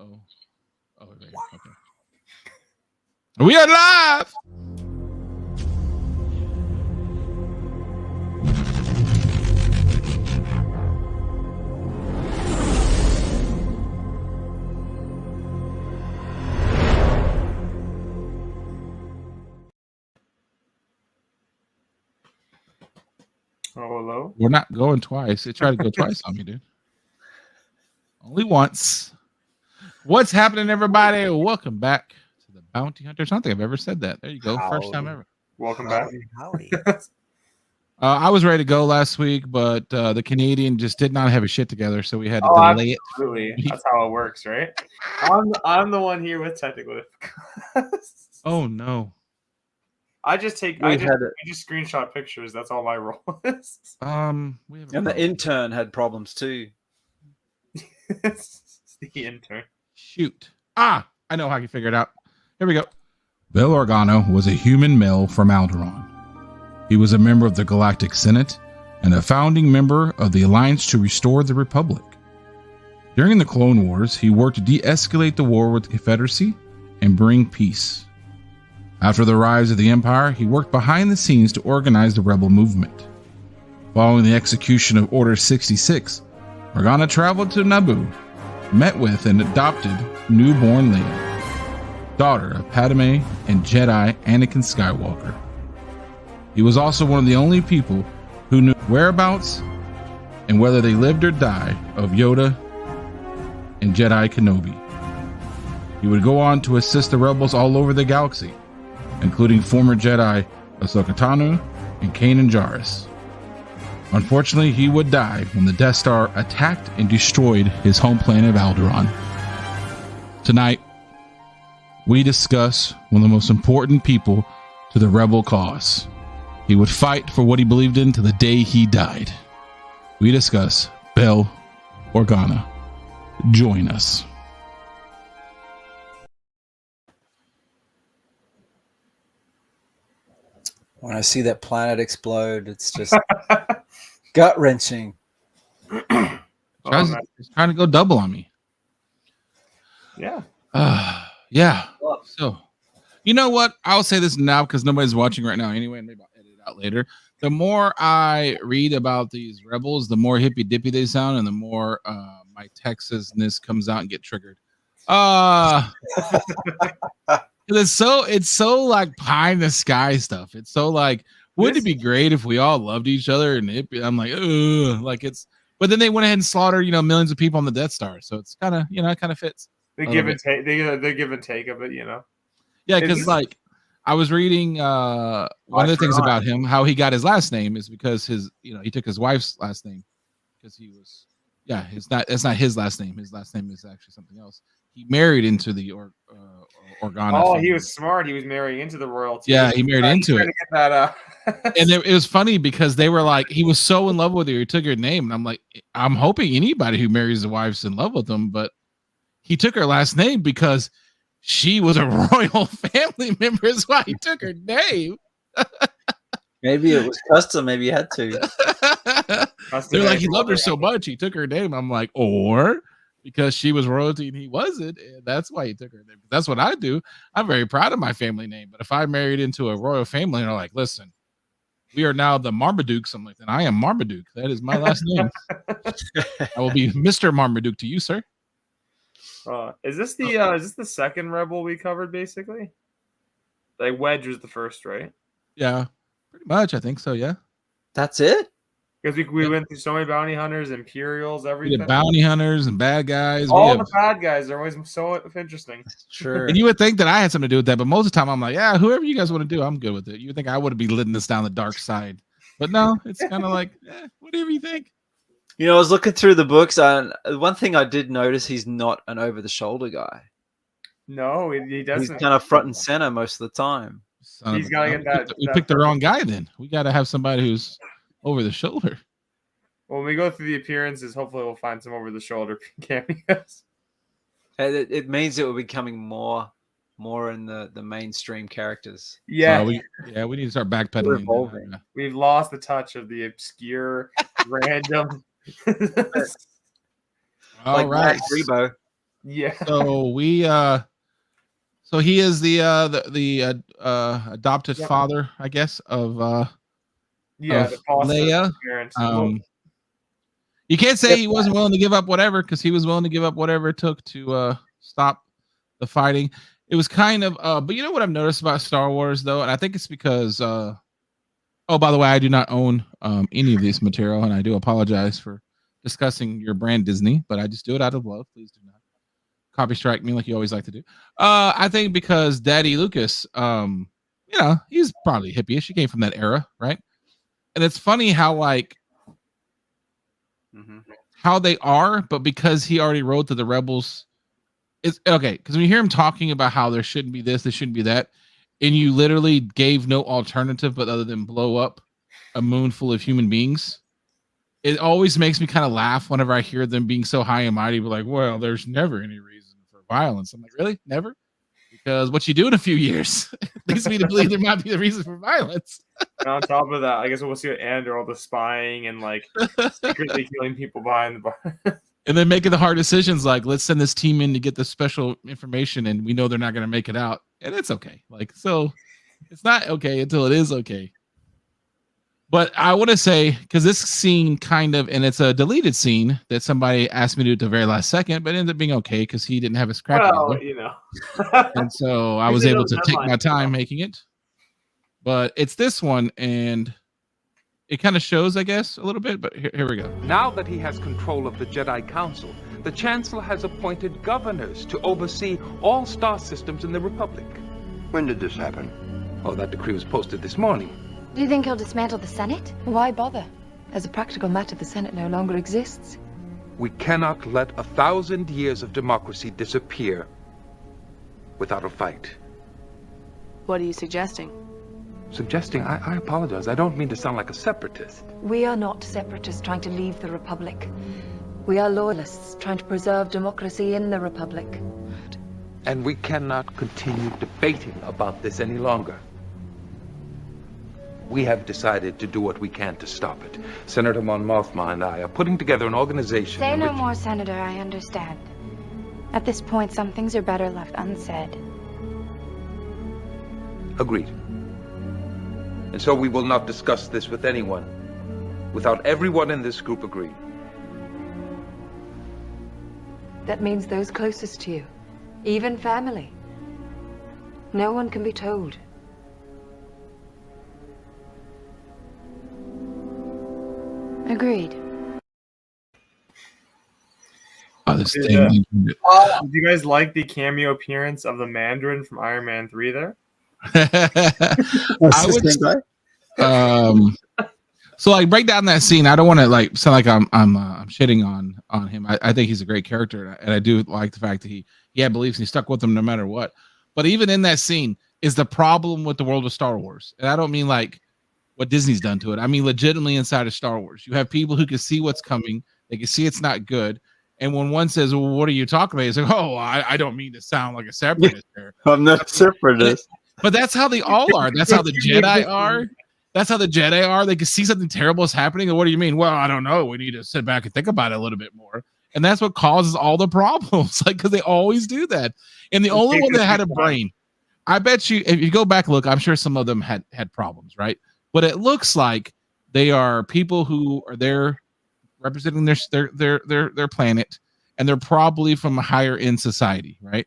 Uh-oh. Oh, there you go. Okay. We are live! Oh, hello? We're not going twice. It tried to go twice on me, dude. Only once. What's happening, everybody? Welcome back to the Bounty Hunters. I don't think I've ever said that. There you go. First time ever. Welcome back. Howdy. I was ready to go last week, but the Canadian just did not have his shit together, so we had to delay it. Absolutely. That's how it works, right? I'm the one here with technical difficulties. Oh no. I just screenshot pictures. That's all my role is. We have And the intern had problems too. It's the intern. Shoot. I know how you figure it out. Here we go. Bail Organa was a human male from Alderaan. He was a member of the Galactic Senate and a founding member of the Alliance to Restore the Republic. During the Clone Wars, he worked to de-escalate the war with the Confederacy and bring peace. After the rise of the Empire, he worked behind the scenes to organize the rebel movement. Following the execution of Order 66, Organa traveled to Naboo, met with and adopted newborn Leia, daughter of Padme and Jedi Anakin Skywalker. He was also one of the only people who knew whereabouts and whether they lived or died of Yoda and Jedi Kenobi. He would go on to assist the rebels all over the galaxy, including former Jedi Ahsoka Tano and Kanan Jarrus. Unfortunately, he would die when the Death Star attacked and destroyed his home planet of Alderaan. Tonight, we discuss one of the most important people to the rebel cause. He would fight for what he believed in to the day he died. We discuss Bail Organa. Join us. When I see that planet explode, it's just gut-wrenching. He's trying to go double on me. Yeah. Yeah. So, you know what? I'll say this now because nobody's watching right now anyway, and maybe I'll edit it out later. The more I read about these rebels, the more hippy-dippy they sound, and the more my Texas-ness comes out and get triggered. It's so like pie in the sky stuff. It's so like, wouldn't it be great if we all loved each other? And I'm like, ugh, like it's. But then they went ahead and slaughtered, millions of people on the Death Star. So it's kind of, it kind of fits. They give and take. They give and take of it, Yeah, because like I was reading one of the things about him, how he got his last name is because he took his wife's last name because he was, it's not his last name. His last name is actually something else. He married into the Organa. Oh, family. He was smart. He was marrying into the royalty. Yeah, he married into it. Get that, And it was funny because they were like, he was so in love with her, he took her name. And I'm like, I'm hoping anybody who marries a wife's in love with them, but he took her last name because she was a royal family member. That's why he took her name. Maybe it was custom. Maybe you had to. They're like, he loved her so much, he took her name. I'm like, or because she was royalty and he wasn't, and that's why he took her name. That's what I do. I'm very proud of my family name. But if I married into a royal family and they're like, listen, we are now the Marmadukes, I'm like, then I am Marmaduke. That is my last name. I will be Mr. Marmaduke to you, sir. Is this the second rebel we covered basically? Like Wedge was the first, right? Yeah, pretty much. I think so. Yeah. That's it. Because we went through so many bounty hunters, Imperials, everything. We did bounty hunters and bad guys. All the bad guys are always so interesting. Sure. And you would think that I had something to do with that, but most of the time I'm like, yeah, whoever you guys want to do, I'm good with it. You would think I would be leading this down the dark side, but no, it's kind of like, whatever you think. I was looking through the books, and one thing I did notice, he's not an over-the-shoulder guy. No, he doesn't. He's kind of front and center most of the time. He's got to get that. We picked the wrong guy then. We got to have somebody who's over the shoulder. When we go through the appearances, hopefully we'll find some over the shoulder cameos. It means that we're becoming more in the mainstream characters. Yeah. So we need to start backpedaling. We've lost the touch of the obscure, random. All right. Rebo. Yeah. So we so he is the adopted father, I guess, of the foster Leia. parents. You can't say he wasn't willing to give up whatever, because he was willing to give up whatever it took to stop the fighting. It was kind of but you know what I've noticed about Star Wars though, and I think it's because oh, by the way, I do not own any of this material, and I do apologize for discussing your brand Disney, but I just do it out of love. Please do not copy strike me like you always like to do. I think because Daddy Lucas, you know, he's probably hippie-ish. He came from that era, right? And it's funny how like how they are, but because he already wrote to the rebels, it's okay. Because when you hear him talking about how there shouldn't be this, there shouldn't be that, and you literally gave no alternative but other than blow up a moon full of human beings, it always makes me kind of laugh whenever I hear them being so high and mighty, but like, well, there's never any reason for violence. I'm like, really? Never? Because what you do in a few years leads me to believe there might be the reason for violence. And on top of that, I guess we'll see at the end all the spying and like secretly killing people behind the bar. And then making the hard decisions like, let's send this team in to get the special information, and we know they're not going to make it out. And it's okay. Like, so it's not okay until it is okay. But I want to say, because this scene kind of, and it's a deleted scene that somebody asked me to do at the very last second, but it ended up being okay because he didn't have his crap together. You know. And so I was able to take my time making it. But it's this one, and it kind of shows, I guess, a little bit, but here we go. Now that he has control of the Jedi Council, the Chancellor has appointed governors to oversee all star systems in the Republic. When did this happen? Oh, that decree was posted this morning. Do you think he'll dismantle the Senate? Why bother? As a practical matter, the Senate no longer exists. We cannot let 1,000 years of democracy disappear without a fight. What are you suggesting? Suggesting? I apologize. I don't mean to sound like a separatist. We are not separatists trying to leave the Republic. We are loyalists trying to preserve democracy in the Republic. And we cannot continue debating about this any longer. We have decided to do what we can to stop it. Senator Mon Mothma and I are putting together an organization. Say no more, Senator. I understand. At this point, some things are better left unsaid. Agreed. And so we will not discuss this with anyone without everyone in this group agreeing. That means those closest to you, even family. No one can be told. Agreed. Oh, this Did you guys like the cameo appearance of the Mandarin from Iron Man 3 there? I would, so like break down that scene. I don't want to like sound like I'm shitting on him. I think he's a great character, and I do like the fact that he had beliefs and he stuck with them no matter what. But even in that scene is the problem with the world of Star Wars, and I don't mean like what Disney's done to it. I mean legitimately inside of Star Wars, you have people who can see what's coming. They can see it's not good. And when one says, well, what are you talking about? He's like, oh, I don't mean to sound like a separatist there. I'm not a separatist. But that's how they all are. That's how the Jedi are. That's how the Jedi are. They can see something terrible is happening. And what do you mean? Well, I don't know. We need to sit back and think about it a little bit more. And that's what causes all the problems. Like, because they always do that. And the only one that had a brain, I bet you, if you go back and look, I'm sure some of them had problems, right? But it looks like they are people who are there representing their planet, and they're probably from a higher end society, right?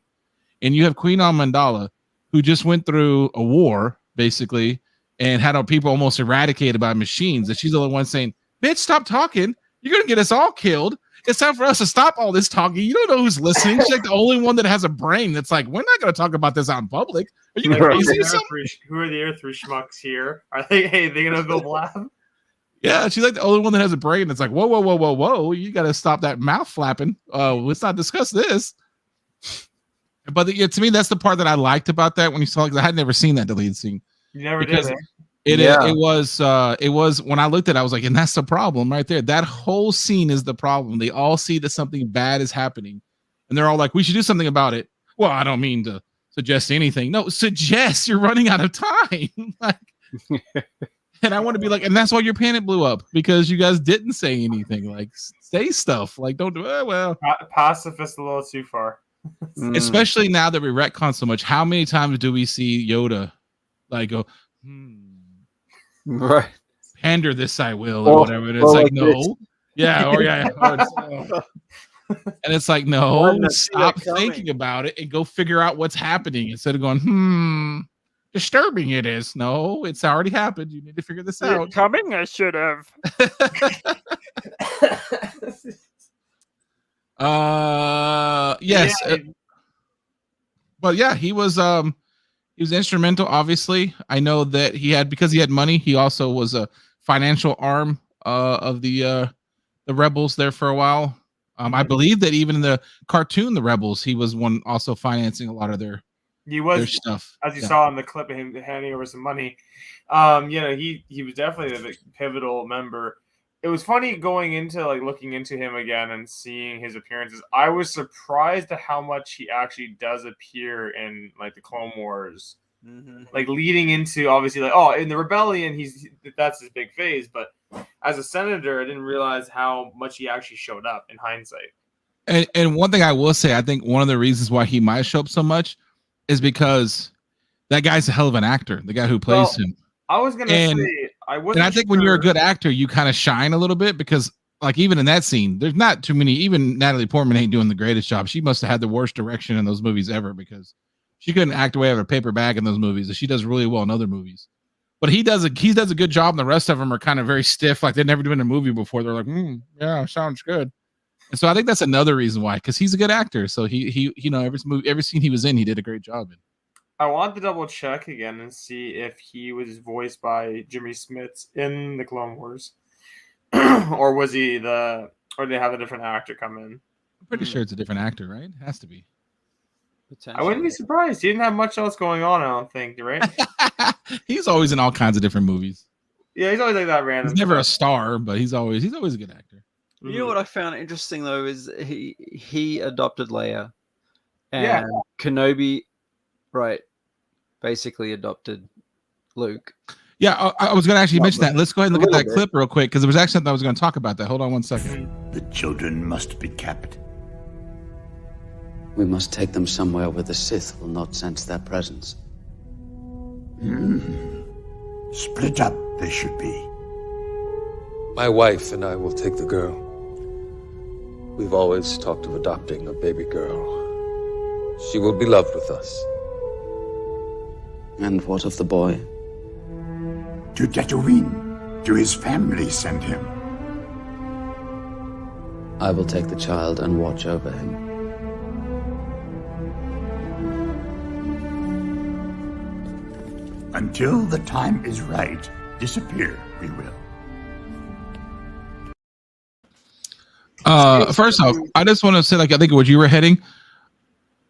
And you have Queen Amidala, who just went through a war, basically, and had our people almost eradicated by machines. And she's the only one saying, bitch, stop talking. You're going to get us all killed. It's time for us to stop all this talking. You don't know who's listening. She's like the only one that has a brain that's like, we're not going to talk about this out in public. Are you crazy? Who are the other three schmucks here? Are they going to go laugh? Yeah, she's like the only one that has a brain that's like, whoa. You got to stop that mouth flapping. Let's not discuss this. But to me, that's the part that I liked about that when you saw, because I had never seen that deleted scene. You never did. It was when I looked at it, I was like, and that's the problem right there. That whole scene is the problem. They all see that something bad is happening, and they're all like, we should do something about it. Well, I don't mean to suggest anything. No, suggest. You're running out of time. Like, and I want to be like, and that's why your planet blew up, because you guys didn't say anything. Like, say stuff. Like, don't do it. Well, pacifist a little too far. Especially now that we retcon so much, how many times do we see Yoda like go, Right. pander this I will, or whatever? And it's like, no. Yeah, or yeah. And it's like, no, stop thinking about it and go figure out what's happening instead of going, disturbing it is. No, it's already happened. You need to figure this out. Coming, I should have. Yes. But yeah, he was instrumental, obviously. I know that because he had money, he also was a financial arm of the rebels there for a while. I believe that even in the cartoon, the rebels, he was one also financing a lot of their stuff. As you saw in the clip of him handing over some money. He was definitely a pivotal member. It was funny going into looking into him again and seeing his appearances. I was surprised at how much he actually does appear in the Clone Wars. Leading into obviously in the rebellion that's his big phase, but as a senator I didn't realize how much he actually showed up in hindsight. And one thing I will say, I think one of the reasons why he might show up so much is because that guy's a hell of an actor, the guy who plays him. I was gonna say I think when you're a good actor you kind of shine a little bit, because even in that scene there's not too many. Even Natalie Portman ain't doing the greatest job. She must have had the worst direction in those movies ever, because she couldn't act away out of a paper bag in those movies. She does really well in other movies, but he does a good job, and the rest of them are kind of very stiff, like they've never been in a movie before. They're like, yeah, sounds good. And so I think that's another reason why, because he's a good actor. So he every scene he was in, he did a great job in. I want to double check again and see if he was voiced by Jimmy Smits in the Clone Wars, or was he or did they have a different actor come in? I'm pretty sure it's a different actor, right? It has to be. I wouldn't be surprised. He didn't have much else going on, I don't think, right? He's always in all kinds of different movies. Yeah, he's always like that random. He's never a star, but he's always a good actor. You know what I found interesting though is he adopted Leia, and Kenobi, right, basically adopted Luke. Yeah, I was going to actually mention that. Let's go ahead and look at that clip real quick, because there was actually something I was going to talk about that. Hold on one second. The children must be kept. We must take them somewhere where the Sith will not sense their presence. Split up they should be. My wife and I will take the girl. We've always talked of adopting a baby girl. She will be loved with us. And what of the boy? To Tatooine. To his family send him. I will take the child and watch over him. Until the time is right, disappear we will. First off, I just want to say, I think what you were heading.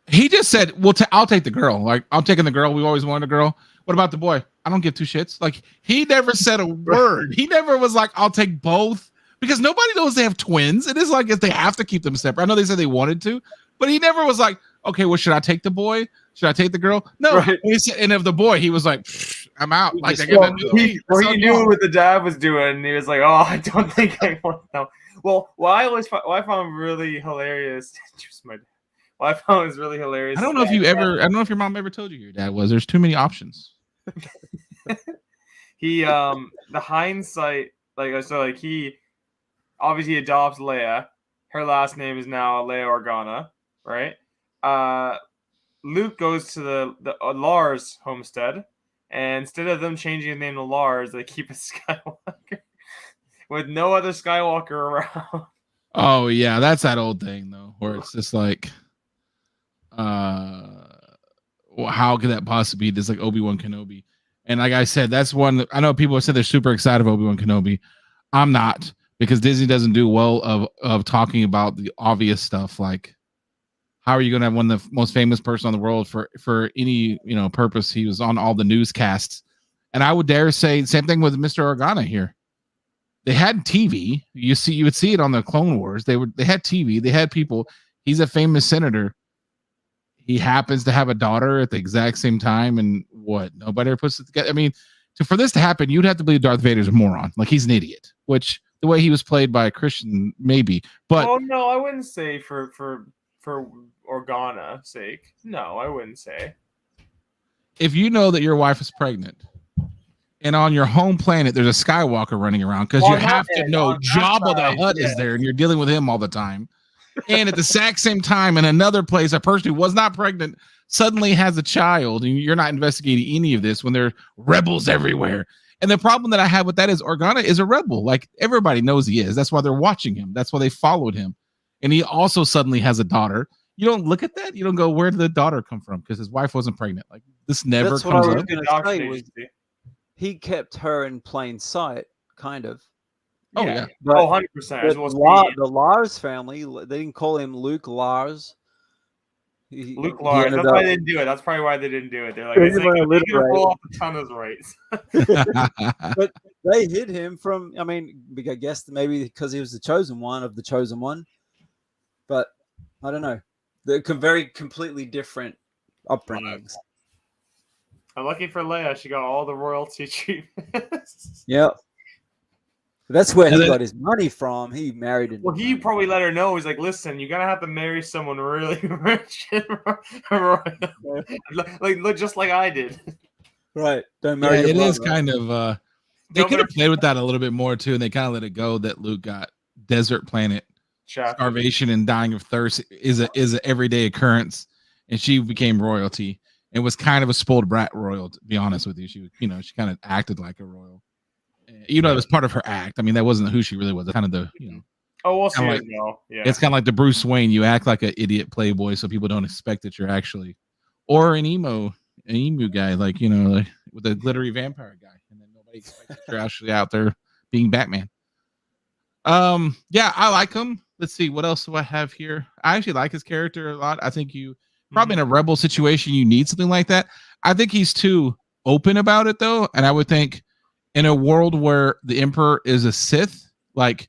He just said, "Well, I'll take the girl. I'm taking the girl. We always wanted a girl. What about the boy? I don't give two shits." He never said a word. He never was like, "I'll take both," because nobody knows they have twins. It is like if they have to keep them separate. I know they said they wanted to, but he never was like, "Okay, well, should I take the boy? Should I take the girl?" No. Right. He said, and of the boy, he was like, "I'm out." He knew what the dad was doing. And he was like, "Oh, I don't think I want to." Well, what I found really hilarious. I found was really hilarious. I don't know if your mom ever told you your dad was. There's too many options. He the hindsight, he obviously adopts Leia. Her last name is now Bail Organa, right? Luke goes to the Lars homestead, and instead of them changing his name to Lars, they keep a Skywalker with no other Skywalker around. Oh yeah, that's that old thing though, where it's just like, how could that possibly be? Just like Obi-Wan Kenobi. And like I said, that's one I know people have said they're super excited about Obi-Wan Kenobi. I'm not, because Disney doesn't do well of talking about the obvious stuff. Like, how are you going to have one of the most famous person on the world for any purpose? He was on all the newscasts, and I would dare say same thing with Mr. Organa here. They had TV. You would see it on the Clone Wars. They had TV. They had people. He's a famous senator. He happens to have a daughter at the exact same time, and nobody ever puts it together. I mean, for this to happen, you'd have to believe Darth Vader's a moron. Like, he's an idiot, which the way he was played by a Christian, maybe. But no, I wouldn't say for Organa Organa's sake. No, I wouldn't say. If you know that your wife is pregnant, and on your home planet there's a Skywalker running around, because you have to know Jabba the Hutt is there, and you're dealing with him all the time. And at the exact same time, in another place, a person who was not pregnant suddenly has a child, and you're not investigating any of this when there are rebels everywhere. And the problem that I have with that is Organa is a rebel. Like, everybody knows he is. That's why they're watching him. That's why they followed him. And he also suddenly has a daughter. You don't look at that. You don't go, where did the daughter come from? Because his wife wasn't pregnant. Like, this never That's comes what I was up. going to say was he kept her in plain sight, kind of. Oh, yeah. But, 100%. The Lars family, they didn't call him Luke Lars. Luke Lars. That's why they didn't do it. That's probably why they didn't do it. They're like, he's going to roll off a ton of rights. But they hid him from, I mean, I guess maybe because he was the chosen one of the chosen one. But I don't know. They're very completely different upbringings. I'm lucky for Leia. She got all the royalty treatments. Yeah. That's where he got his money from. He married him. Well, he probably let her know. He's like, listen, you're going to have to marry someone really rich and royal. Like, just like I did. Right. Don't marry your it brother. is kind of, they could have played with that a little bit more, too, and they kind of let it go that Luke got desert planet starvation and dying of thirst is an everyday occurrence, and she became royalty. It was kind of a spoiled brat royal, to be honest with you. She kind of acted like a royal. It was part of her act. I mean, that wasn't who she really was. Kind of the, Oh, we'll see. Like, yeah. It's kind of like the Bruce Wayne. You act like an idiot playboy, so people don't expect that you're actually, or an emu guy, like like with a glittery vampire guy, and then nobody expects that you're actually out there being Batman. Yeah, I like him. Let's see, what else do I have here? I actually like his character a lot. I think you probably in a rebel situation you need something like that. I think he's too open about it though, and I would think in a world where the Emperor is a Sith, like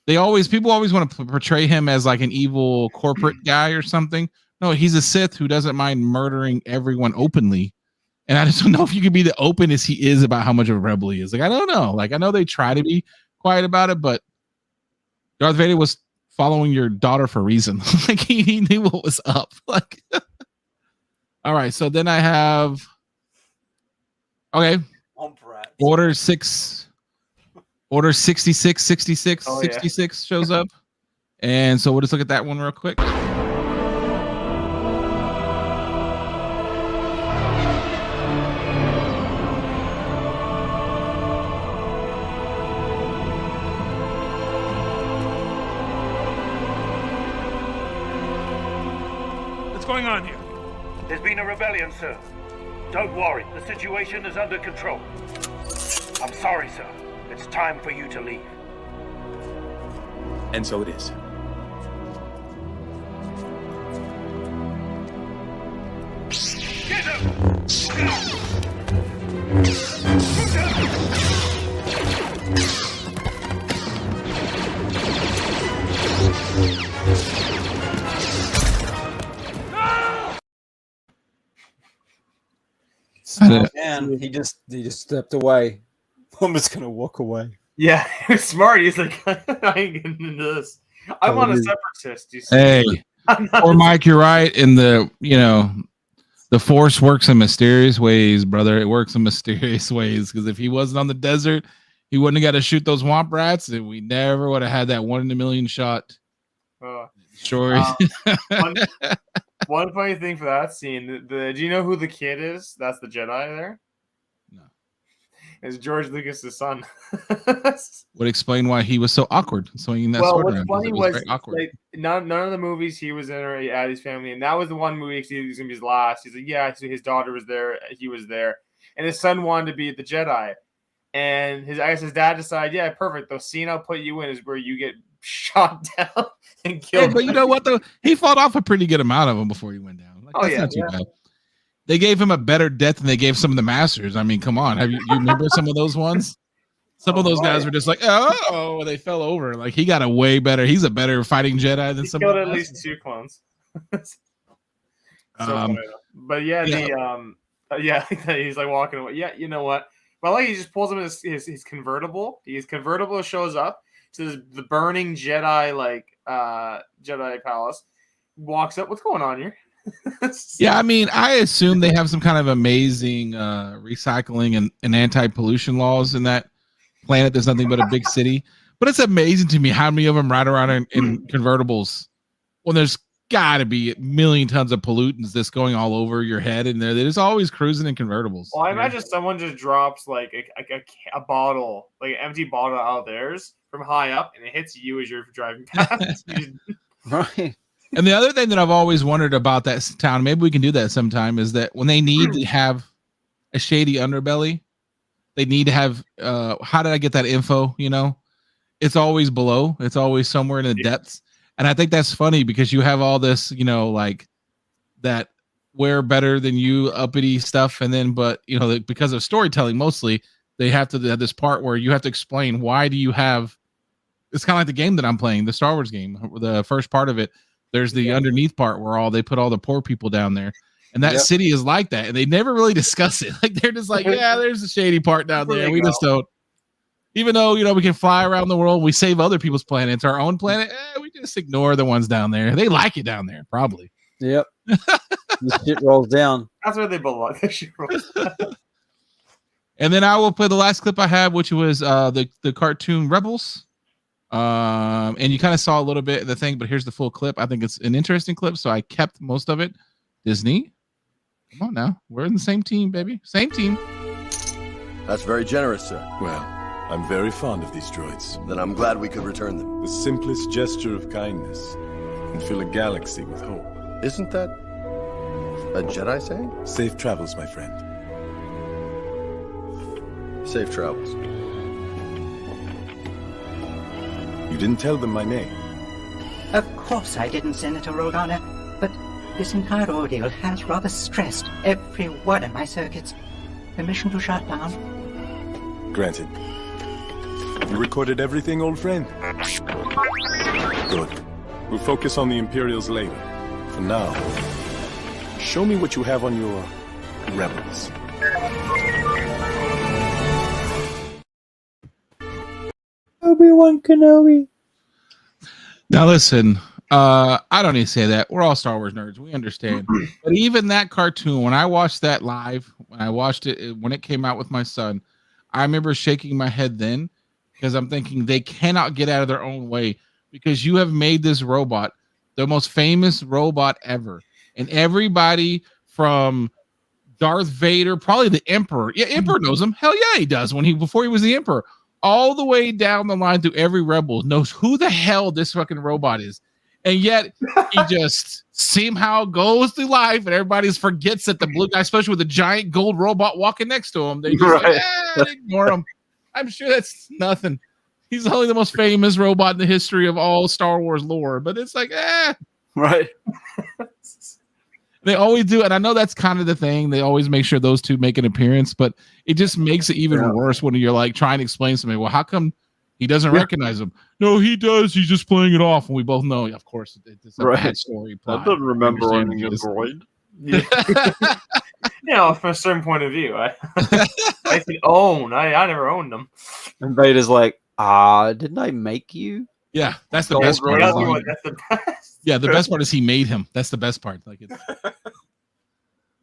people always want to portray him as like an evil corporate guy or something. No, he's a Sith who doesn't mind murdering everyone openly. And I just don't know if you could be the open as he is about how much of a rebel he is. Like, I don't know. Like, I know they try to be quiet about it, but Darth Vader was following your daughter for a reason. Like, he knew what was up. Like, all right. So then I have, okay. Order 66 shows up. And so we'll just look at that one real quick. What's going on here? There's been a rebellion, sir. Don't worry, the situation is under control. I'm sorry, sir. It's time for you to leave. And so it is. Get him! And he just stepped away. I'm just gonna walk away. Yeah, he was smart. He's like, I ain't getting into this. I'm on a separatist. You see? Hey, or Mike, you're right. In the the Force works in mysterious ways, brother. It works in mysterious ways, because if he wasn't on the desert, he wouldn't have got to shoot those womp rats, and we never would have had that 1 in a million shot. Story. One funny thing for that scene, do you know who the kid is? That's the Jedi there? No. It's George Lucas's son. Would explain why he was so awkward swinging that sword around. What's funny was was very awkward. like, none of the movies he was in are at his family, and that was the one movie he was going to be his last. He's like, yeah, so his daughter was there, he was there, and his son wanted to be the Jedi. And I guess his dad decided, yeah, perfect. The scene I'll put you in is where you get shot down and killed. Yeah, but you know what though? He fought off a pretty good amount of them before he went down. Like, that's not too bad. They gave him a better death than they gave some of the masters. I mean, come on. You remember some of those ones? Some of those guys were just like, oh, they fell over. Like, he got a way better. He's a better fighting Jedi than some. He killed at least 2 clones. But yeah, he's like walking away. Yeah, you know what? But like, he just pulls him in his convertible. His convertible shows up to the burning Jedi Jedi palace. walks up. What's going on here? Yeah, I mean, I assume they have some kind of amazing recycling and anti-pollution laws in that planet. There's nothing but a big city. But it's amazing to me how many of them ride around in convertibles when there's got to be a million tons of pollutants that's going all over your head, and they're just always cruising in convertibles. Well, I imagine someone just drops like a bottle, like an empty bottle out of theirs from high up, and it hits you as you're driving past. Right. And the other thing that I've always wondered about that town, maybe we can do that sometime, is that when they need to have a shady underbelly, they need to have how did I get that info? You know, it's always below, it's always somewhere in the depths. And I think that's funny because you have all this, you know, like that we're better than you uppity stuff. And then, but you know, because of storytelling, mostly they have to have this part where you have to explain why do you have, it's kind of like the game that I'm playing, the Star Wars game, the first part of it. There's the underneath part where they put all the poor people down there. And that city is like that. And they never really discuss it. Like they're just like, yeah, there's the shady part down there. We just don't. Even though, you know, we can fly around the world, we save other people's planets, our own planet, we just ignore the ones down there. They like it down there, probably. Yep. The shit rolls down. That's where they belong. The shit rolls down. And then I will play the last clip I have, which was the cartoon Rebels. And you kind of saw a little bit of the thing, but here's the full clip. I think it's an interesting clip, so I kept most of it. Disney, come on now. We're in the same team, baby. Same team. That's very generous, sir. Well, I'm very fond of these droids. Then I'm glad we could return them. The simplest gesture of kindness can fill a galaxy with hope. Isn't that a Jedi saying? Safe travels, my friend. Safe travels. You didn't tell them my name. Of course I didn't, Senator Organa, but this entire ordeal has rather stressed every one of my circuits. Permission to shut down? Granted. You recorded everything, old friend? Good. We'll focus on the Imperials later. For now, show me what you have on your rebels. Obi-Wan Kenobi. Now listen, I don't need to say that. We're all Star Wars nerds. We understand. But even that cartoon, when I watched that live, when I watched it, when it came out with my son, I remember shaking my head then because I'm thinking they cannot get out of their own way because you have made this robot the most famous robot ever. And everybody from Darth Vader, probably the Emperor. Yeah, Emperor knows him. Hell yeah, he does. Before he was the Emperor. All the way down the line through every Rebel knows who the hell this fucking robot is. And yet he just somehow goes through life and everybody forgets that the blue guy, especially with a giant gold robot walking next to him, they just they ignore him. I'm sure that's nothing. He's only the most famous robot in the history of all Star Wars lore, but it's like, right. They always do, and I know that's kind of the thing. They always make sure those two make an appearance, but it just makes it even worse when you're like trying to explain to somebody, well, how come he doesn't recognize him? No, he does. He's just playing it off, and we both know, of course, it's a bad story. Plot. I don't remember owning a droid. You know, from a certain point of view, I said own. I never owned them. And Vader's like, didn't I make you? Yeah, that's the best part. That's the best. Yeah, the best part is he made him. That's the best part. Like it's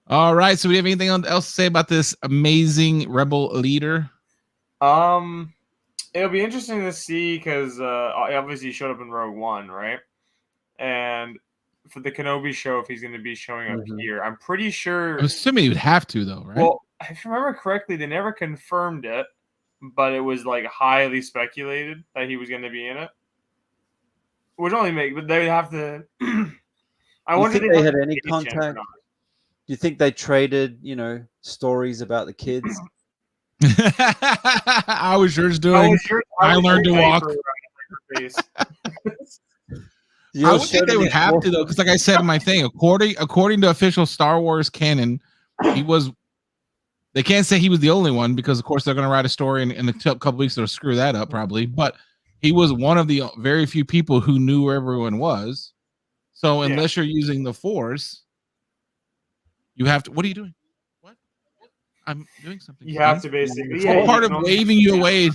all right. So, do you have anything else to say about this amazing rebel leader? It'll be interesting to see because obviously he showed up in Rogue One, right? And for the Kenobi show, if he's going to be showing up here, I'm pretty sure. I'm assuming he would have to, though, right? Well, if I remember correctly, they never confirmed it, but it was like highly speculated that he was going to be in it. Which only make, but they would have to. I wonder if they had any contact. Do you think they traded, stories about the kids? I was yours doing. I learned to walk. I would think they would have to, though, because, like I said in my thing, according to official Star Wars canon, he was. They can't say he was the only one because, of course, they're going to write a story in a couple weeks that'll screw that up, probably, but. He was one of the very few people who knew where everyone was. So unless you're using the Force, you have to. What are you doing? What? I'm doing something. You have to basically. It's part of waving you away.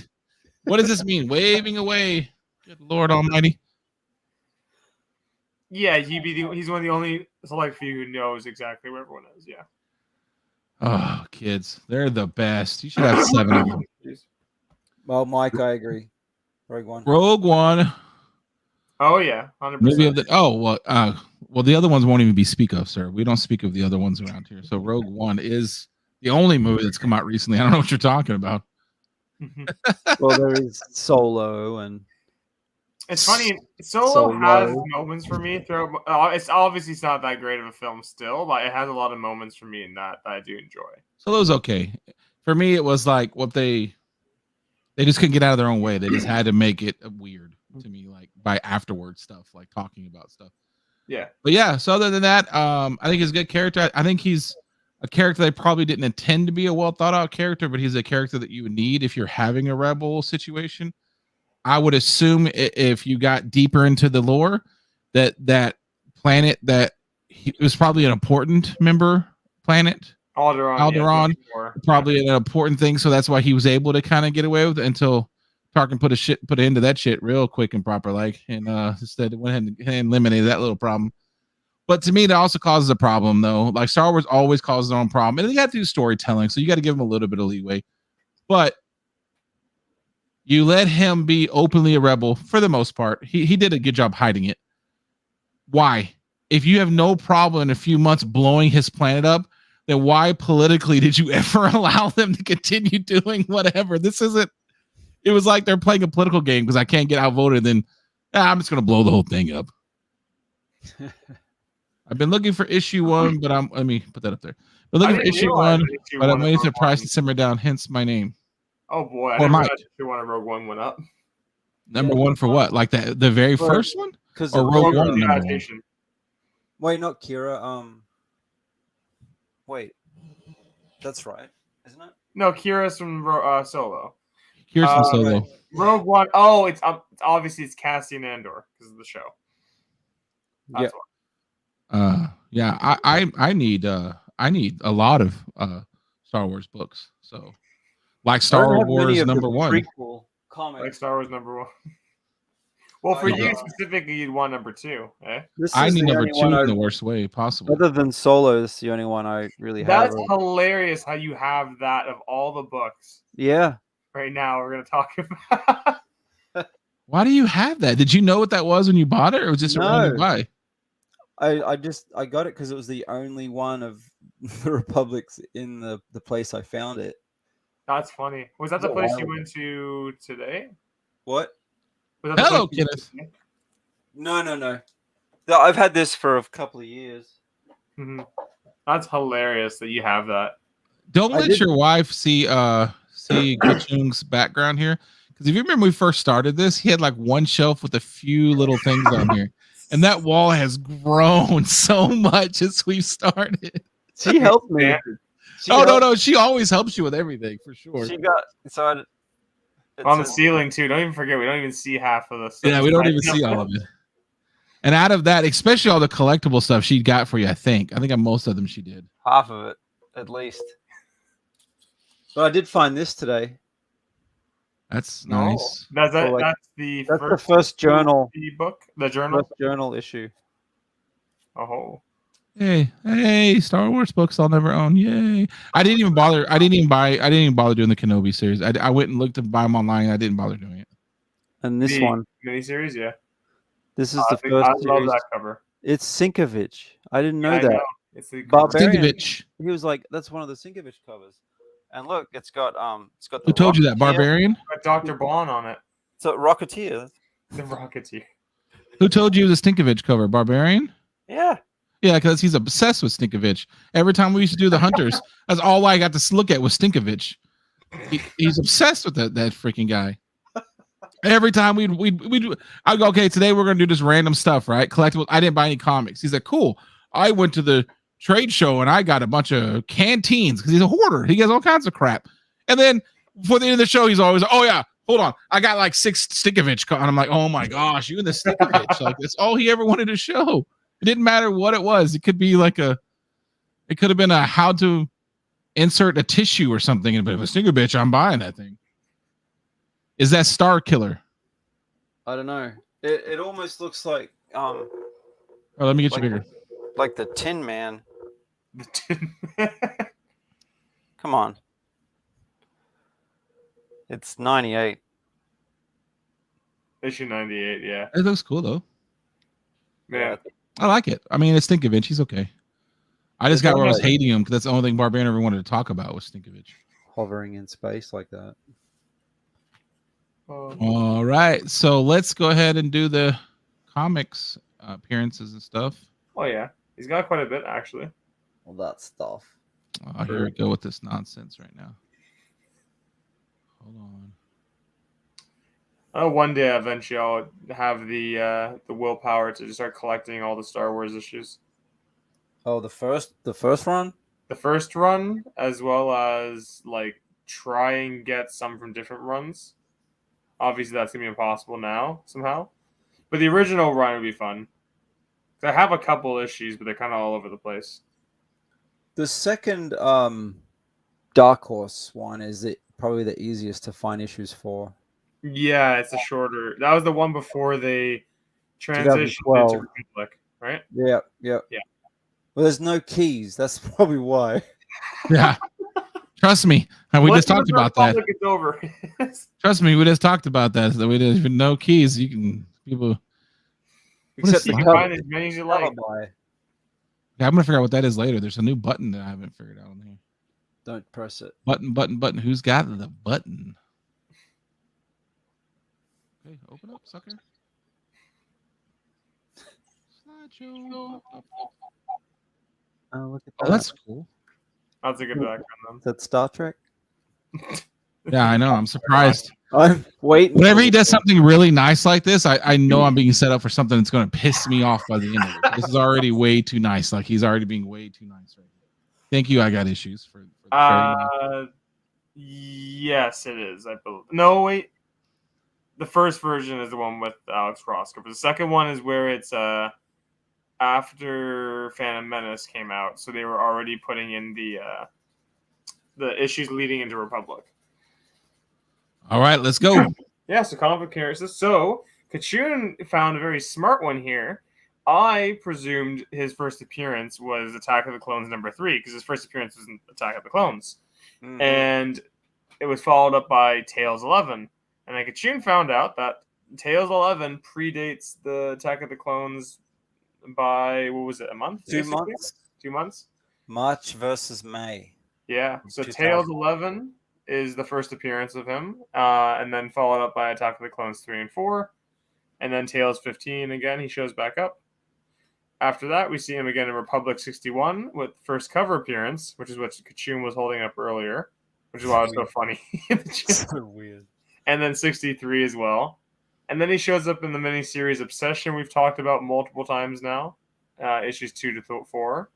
What does this mean? Waving away. Good Lord Almighty. Yeah, he's one of the only select few who knows exactly where everyone is. Yeah. Oh, kids, they're the best. You should have 7 of them. Well, Mike, I agree. Rogue One. Rogue One. Oh yeah, 100%. Movie of the well, the other ones won't even be speak of, sir. We don't speak of the other ones around here. So Rogue One is the only movie that's come out recently. I don't know what you're talking about. Well, there is Solo, and it's funny. Solo has moments for me. It's obviously not that great of a film still, but it has a lot of moments for me in that I do enjoy. Solo's okay. For me, it was like what they just couldn't get out of their own way. They just had to make it weird to me, like by afterward stuff, like talking about stuff. Yeah. But yeah, so other than that, I think he's a good character. I think he's a character that probably didn't intend to be a well thought out character, but he's a character that you would need if you're having a rebel situation. I would assume if you got deeper into the lore that planet that he was probably an important member planet. Alderaan, probably an important thing, so that's why he was able to kind of get away with it until Tarkin put an end to that shit real quick and proper, and instead went ahead and eliminated that little problem. But to me, that also causes a problem, though. Like Star Wars always causes their own problem, and you got to do storytelling, so you got to give them a little bit of leeway. But you let him be openly a rebel for the most part. He did a good job hiding it. Why? If you have no problem in a few months blowing his planet up, then why politically did you ever allow them to continue doing whatever? It was like they're playing a political game because I can't get outvoted. Then I'm just going to blow the whole thing up. I've been looking for issue 1, but let me put that up there. Been looking for issue 1, but I'm waiting for the price to simmer down, hence my name. Oh boy, I never realized issue 1 of Rogue One went up. Number 1 for what? Like the very first one? Or Rogue One number 1? Wait, not Kira. Wait, that's right, isn't it? No, Kira's from Solo. Kira's from Solo. Right. Rogue One. Oh, it's obviously it's Cassian Andor because of the show. That's why. Yeah, I need a lot of Star Wars books. So, like Star Wars number 1. Prequel comics. Like Star Wars number 1. Well, for you specifically, you'd want number 2, eh? I need number 2 in the worst way possible. Other than Solo, it's the only one I really have. That's hilarious how you have that of all the books. Yeah. Right now, we're going to talk about. Why do you have that? Did you know what that was when you bought it, or was just a random buy? I got it because it was the only one of the Republics in the place I found it. That's funny. Was that the place you went to today? What? Hello, Kenneth. No. I've had this for a couple of years. Mm-hmm. That's hilarious that you have that. Don't let your wife see Kachung's background here, because if you remember when we first started this, he had like one shelf with a few little things on here, and that wall has grown so much since we started. She helped me. No, she always helps you with everything for sure. She got on the ceiling too. Don't even forget, we don't even see half of the stuff. Yeah, we don't even see all of it. And out of that, especially all the collectible stuff she got for you, I think most of them she did. Half of it, at least. But I did find this today. That's nice. That's the first journal book. The journal. First journal issue. Oh. Hey, Star Wars books I'll never own. Yay. I didn't even bother doing the Kenobi series. I went and looked to buy them online. I didn't bother doing it. And this one. Miniseries, yeah. This is the first I series. love that cover. It's Sinkovich. I didn't know that. Know. It's the Barbarian. Sinkovich. He was like, that's one of the Sinkovich covers. And look, it's got the Who told you that? Barbarian? Dr. Bond on it. It's a Rocketeer. The Rocketeer. Who told you the Stinkovich cover? Barbarian? Yeah. Yeah, because he's obsessed with Stinkovich. Every time we used to do the Hunters, that's all I got to look at was Stinkovich. He's obsessed with that freaking guy. Every time I'd go, okay, today we're gonna do this random stuff, right? Collectibles. I didn't buy any comics. He's like, cool. I went to the trade show and I got a bunch of canteens because he's a hoarder. He gets all kinds of crap. And then before the end of the show, he's always, oh yeah, hold on, I got like 6 Stinkovich. And I'm like, oh my gosh, you and the Stinkovich. Like that's all he ever wanted to show. It didn't matter what it was. It could be it could have been a how to insert a tissue or something. But if a Stinkovich, I'm buying that thing. Is that Star Killer? I don't know. It almost looks like Oh, let me get you bigger. Like the Tin Man. The Tin Come on. It's 98. Issue 98, yeah. It looks cool though. Yeah. I like it. I mean, it's Stinkovich. He's okay. I just got where I was hating him because that's the only thing Barbarian ever wanted to talk about was Stinkovich. Hovering in space like that. All right. So let's go ahead and do the comics appearances and stuff. Oh, yeah. He's got quite a bit, actually. All that stuff. Oh, here we go with this nonsense right now. Hold on. One day, eventually, I'll have the willpower to just start collecting all the Star Wars issues. Oh, the first run? The first run, as well as like try and get some from different runs. Obviously, that's gonna be impossible now somehow, but the original run would be fun. I have a couple issues, but they're kind of all over the place. The second Dark Horse one is probably the easiest to find issues for. Yeah, it's a shorter. That was the one before they transitioned 2012. into Republic, right? Yeah. Well, there's no keys. That's probably why. Yeah. Trust me. We just talked about that. It's over. Trust me, we just talked about that. So we didn't even no keys. You can people. Except you can find as many as you like. Yeah, I'm gonna figure out what that is later. There's a new button that I haven't figured out on here. Don't press it. Button. Who's got the button? Okay, open up, sucker. Slideshow. Oh, look at that. that. That's cool. That's a good background. Is that Star Trek? Yeah, I know. I'm surprised. I'm waiting. Whenever he does something really nice like this, I know I'm being set up for something that's going to piss me off by the end of it. This is already way too nice. Like he's already being way too nice right now. Thank you. I got issues for yes, it is. I believe. No, wait. The first version is the one with Alex Roscoe. The second one is where it's after Phantom Menace came out, so they were already putting in the issues leading into Republic. All right, let's go. Yeah, so comic book characters. So Kachun found a very smart one here. I presumed his first appearance was Attack of the Clones #3 because his first appearance was in Attack of the Clones, and it was followed up by Tales 11. And then Kachun found out that Tales 11 predates the Attack of the Clones by, what was it, a month? 2 months. 2 months? March versus May. Yeah, so Tales 11 is the first appearance of him, and then followed up by Attack of the Clones 3 and 4. And then Tales 15, again, he shows back up. After that, we see him again in Republic 61 with first cover appearance, which is what Kachun was holding up earlier, which is why it was so funny. So weird. And then 63 as well. And then he shows up in the miniseries Obsession we've talked about multiple times now, issues 2 to 4.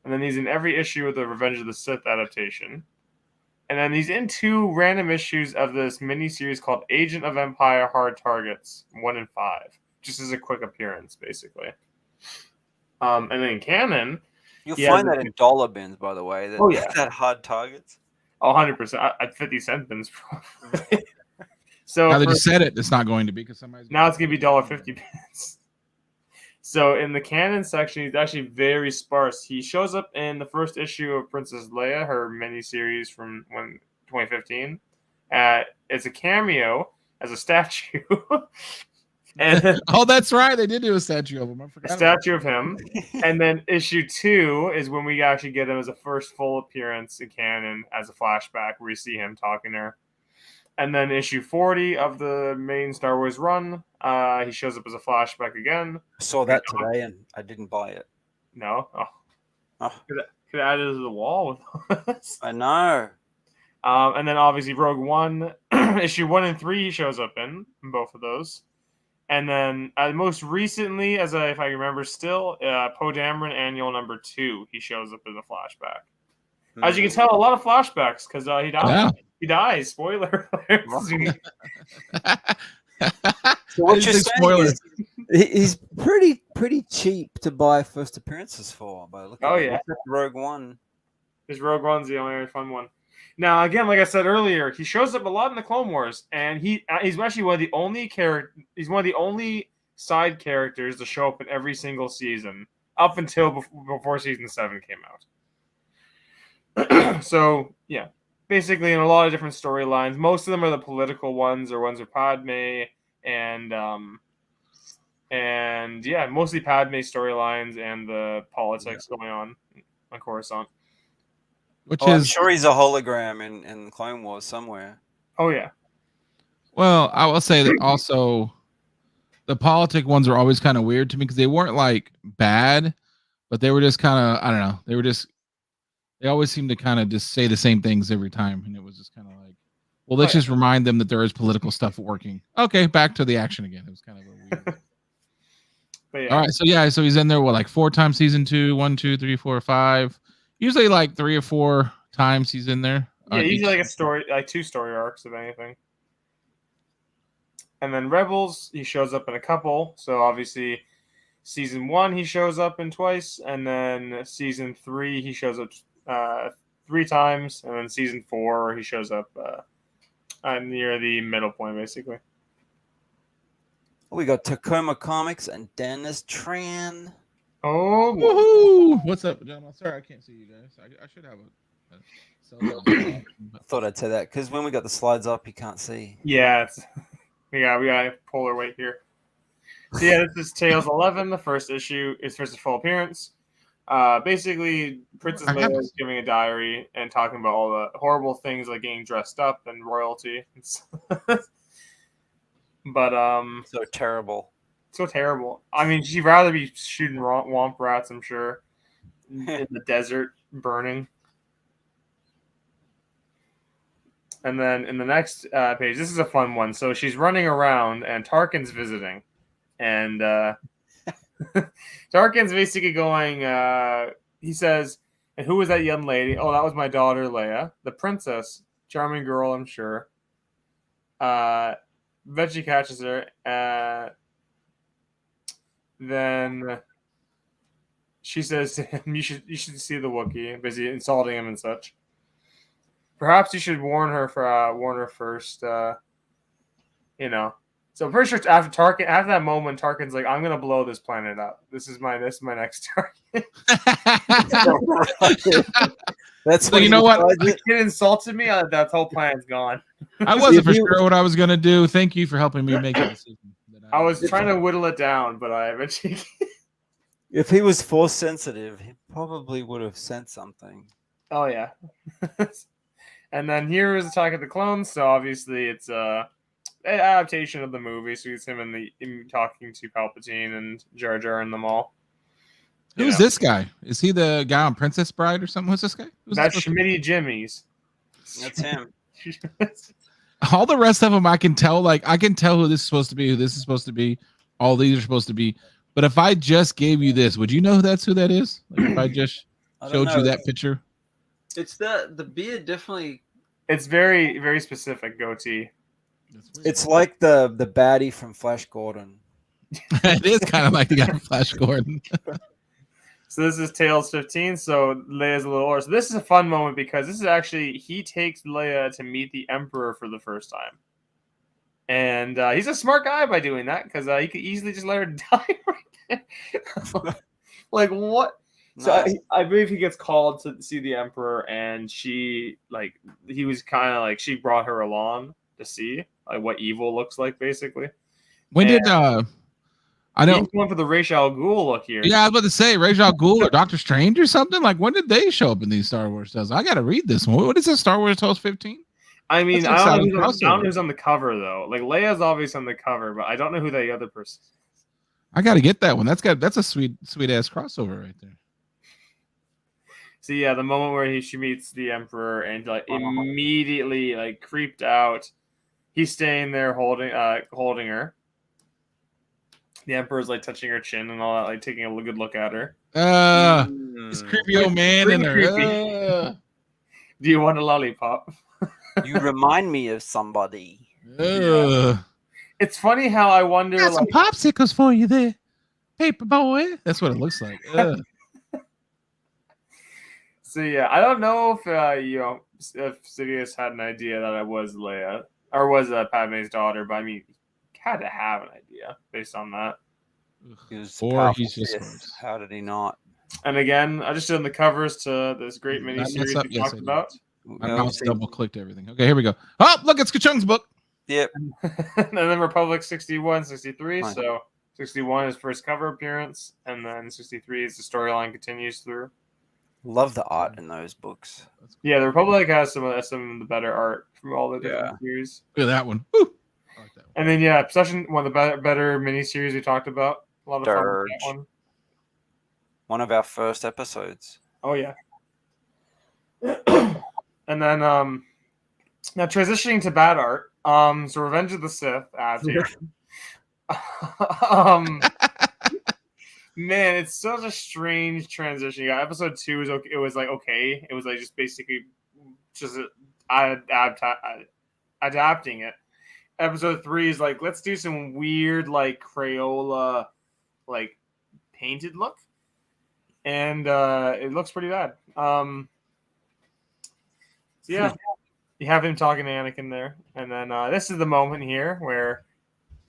And then he's in every issue of the Revenge of the Sith adaptation. And then he's in 2 random issues of this miniseries called Agent of Empire Hard Targets, 1 and 5. Just as a quick appearance, basically. And then in canon... You'll find that in dollar bins, by the way. That, oh, yeah. That Hard Targets. Oh, 100%. At 50-cent bins, probably. So now that you said it, it's not going to be because somebody's now it's going to be $1.50 bins. So in the canon section, he's actually very sparse. He shows up in the first issue of Princess Leia, her miniseries from 2015. It's a cameo as a statue. And oh, that's right. They did do a statue of him. I forgot. A statue of him. And then issue 2 is when we actually get him as a first full appearance in canon as a flashback where we see him talking to her. And then issue 40 of the main Star Wars run, he shows up as a flashback again. I saw that today and I didn't buy it. No? Oh. Could add it to the wall with us. I know. And then obviously Rogue One, issue 1 and 3 he shows up in both of those. And then most recently, if I remember still, Poe Dameron Annual number 2, he shows up as a flashback. As you can tell, a lot of flashbacks because he dies. Yeah. He dies. Spoiler alert. So what you're saying is he's pretty cheap to buy first appearances for. By looking at Rogue One. Because Rogue One's the only fun one. Now, again, like I said earlier, he shows up a lot in the Clone Wars, and he's actually one of the only side characters to show up in every single season up until before season 7 came out. So yeah, basically in a lot of different storylines. Most of them are the political ones or ones with Padme and yeah, mostly Padme storylines and the politics going on Coruscant. I'm sure he's a hologram in Clone Wars somewhere. Oh yeah. Well, I will say that also the politic ones are always kind of weird to me because they weren't like bad, but they were just kind of, I don't know. They always seem to kind of just say the same things every time. And it was just kind of like, well, let's just remind them that there is political stuff working. Okay, back to the action again. It was kind of a weird. But yeah. All right, so he's in there like 4 times season 2, 1, 2, 3, 4, 5. Usually like 3 or 4 times he's in there. Yeah, usually like a story, like 2 story arcs, if anything. And then Rebels, he shows up in a couple. So obviously, season 1 he shows up in twice, and then season 3 he shows up 3 times, and then season 4 he shows up near the middle point, basically. We got Tacoma Comics and Dennis Tran. Oh, woohoo! What's up, gentlemen? Sorry, I can't see you guys. I should have a I thought I'd say that because when we got the slides up, you can't see. Yeah, we got polar weight here. So yeah, this is Tales 11. The first issue is first full appearance. Basically, Princess Leia is giving a diary and talking about all the horrible things like getting dressed up and royalty. But so terrible. So terrible. I mean, she'd rather be shooting womp rats, I'm sure, in the desert, burning. And then in the next page, this is a fun one. So she's running around, and Tarkin's visiting. And Tarkin's basically going, he says, and who was that young lady? Oh, that was my daughter, Leia. The princess. Charming girl, I'm sure. Veggie catches her. Then she says to him, you should see the Wookiee, busy insulting him and such. Perhaps you should warn her first. You know. So I'm pretty sure after that moment, Tarkin's like, I'm gonna blow this planet up. This is my next target. That's so you know what? The kid insulted me. That whole plan's gone. I wasn't for sure what I was gonna do. Thank you for helping me make a decision. I was trying to whittle it down, but I eventually. If he was force sensitive, he probably would have sent something. Oh yeah. And then here is Attack of the Clones. So obviously it's an adaptation of the movie. So it's him talking to Palpatine and Jar Jar and them all. Who's this guy? Is he the guy on Princess Bride or something? Who's this guy? That's Schmitty Jimmy's. That's him. All the rest of them, I can tell. Like I can tell who this is supposed to be, who this is supposed to be. All these are supposed to be. But if I just gave you this, would you know who that is? Like if I just showed you that picture. It's the beard definitely. It's very, very specific goatee. It's like the baddie from Flash Gordon. It is kind of like the guy from Flash Gordon. So this is Tales 15. So Leia's a little older. So this is a fun moment because this is actually he takes Leia to meet the Emperor for the first time, and he's a smart guy by doing that because he could easily just let her die right there. Like what? So I believe he gets called to see the Emperor, and he was kind of like she brought her along to see like what evil looks like, basically. When did I know he's going for the Ra's al Ghul look here? Yeah, I was about to say Ra's al Ghul or Doctor Strange or something. Like when did they show up in these Star Wars tales? I got to read this one. What is this Star Wars Tales 15? I mean, I don't know who's on the cover though. Like Leia's obviously on the cover, but I don't know who the other person is. I got to get that one. That's a sweet ass crossover right there. So yeah, the moment where she meets the Emperor and like immediately like creeped out. He's staying there holding her. The Emperor's like touching her chin and all that, like taking a good look at her. This creepy old man in her. Do you want a lollipop? You remind me of somebody. Yeah. It's funny how I wonder. Got some popsicles for you there, paper boy. That's what it looks like. So yeah, I don't know if if Sidious had an idea that I was Leia or was Padme's daughter, but I mean, had to have an idea based on that. He was Or powerful he's just Sith. gross. How did he not? And again, I just did the covers to this great Did I mini mess series up? we Yes, talked I did. about. My mouse double clicked everything. Okay, here we go. Oh, look, it's Kachung's book. Yep. And then Republic 61, 63. Nice. So 61 is first cover appearance, and then 63 is the storyline continues through. Love the art in those books. Yeah, the Republic has some of the better art from all the different series. Look at that one. Woo. I like that one. And then yeah, Obsession, one of the better miniseries we talked about. A lot of fun with that one. One of our first episodes. Oh yeah. And then now transitioning to bad art. So Revenge of the Sith adaptation. Man, it's such a strange transition. Yeah, episode 2 was okay. It was like okay. It was like just basically just adapting it. Episode 3 is like, let's do some weird like Crayola like painted look. And it looks pretty bad. So yeah, you have him talking to Anakin there, and then this is the moment here where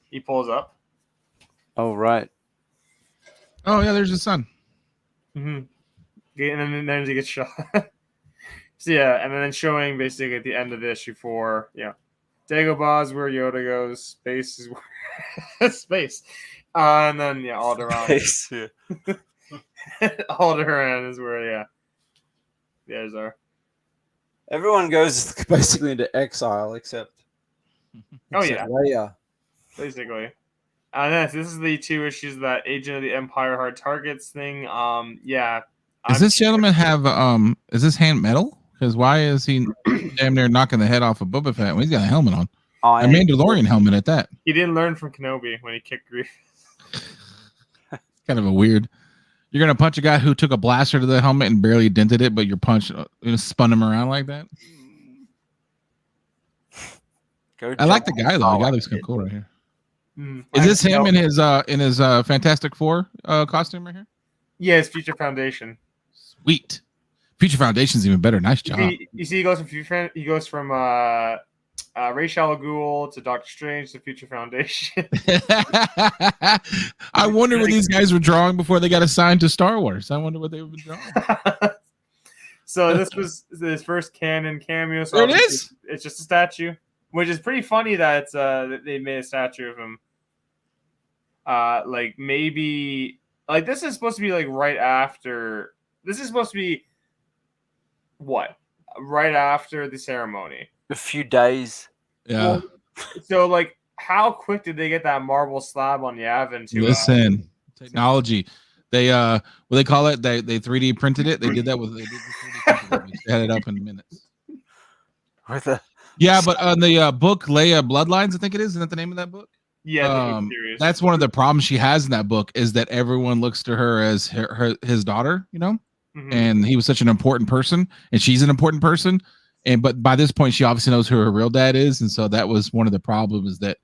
he pulls up. Oh right. Oh yeah, there's his son. Mm-hmm. And then he gets shot. So yeah, and then showing basically at the end of the issue 4, yeah, Dagobah's where Yoda goes. Space is where space, and then yeah, Alderaan. Space, yeah. Alderaan is where there's our. Everyone goes basically into exile except. Oh yeah, Leia. Basically. And this is the 2 issues that Agent of the Empire Hard Targets thing. Yeah. Does this gentleman have is this hand metal? Because why is he damn near knocking the head off of Boba Fett when he's got a helmet on? A Mandalorian helmet at that. He didn't learn from Kenobi when he kicked Grievous. Kind of a weird. You're gonna punch a guy who took a blaster to the helmet and barely dented it, but your punch spun him around like that. I like the guy though. The guy looks kind of cool right here. Is this him in his Fantastic Four costume right here? Yeah, it's Future Foundation. Sweet. Future Foundation's even better. Nice job. You see, he goes from Ra's al Ghul to Doctor Strange to Future Foundation. I wonder what these guys were drawing before they got assigned to Star Wars. I wonder what they were drawing. So this was his first canon cameo. So there it is. It's just a statue, which is pretty funny that they made a statue of him. Like maybe like this is supposed to be like right after. This is supposed to be what? Right after the ceremony. A few days. Yeah. Well, so like, how quick did they get that marble slab on Yavin to listen? Technology. They what they call it? They 3D printed it. They did that with they had it up in minutes. Yeah, but on the book Leia Bloodlines, I think it is. Isn't that the name of that book? Yeah, that's one of the problems she has in that book is that everyone looks to her as his daughter, you know, and he was such an important person, and she's an important person, but by this point she obviously knows who her real dad is, and so that was one of the problems that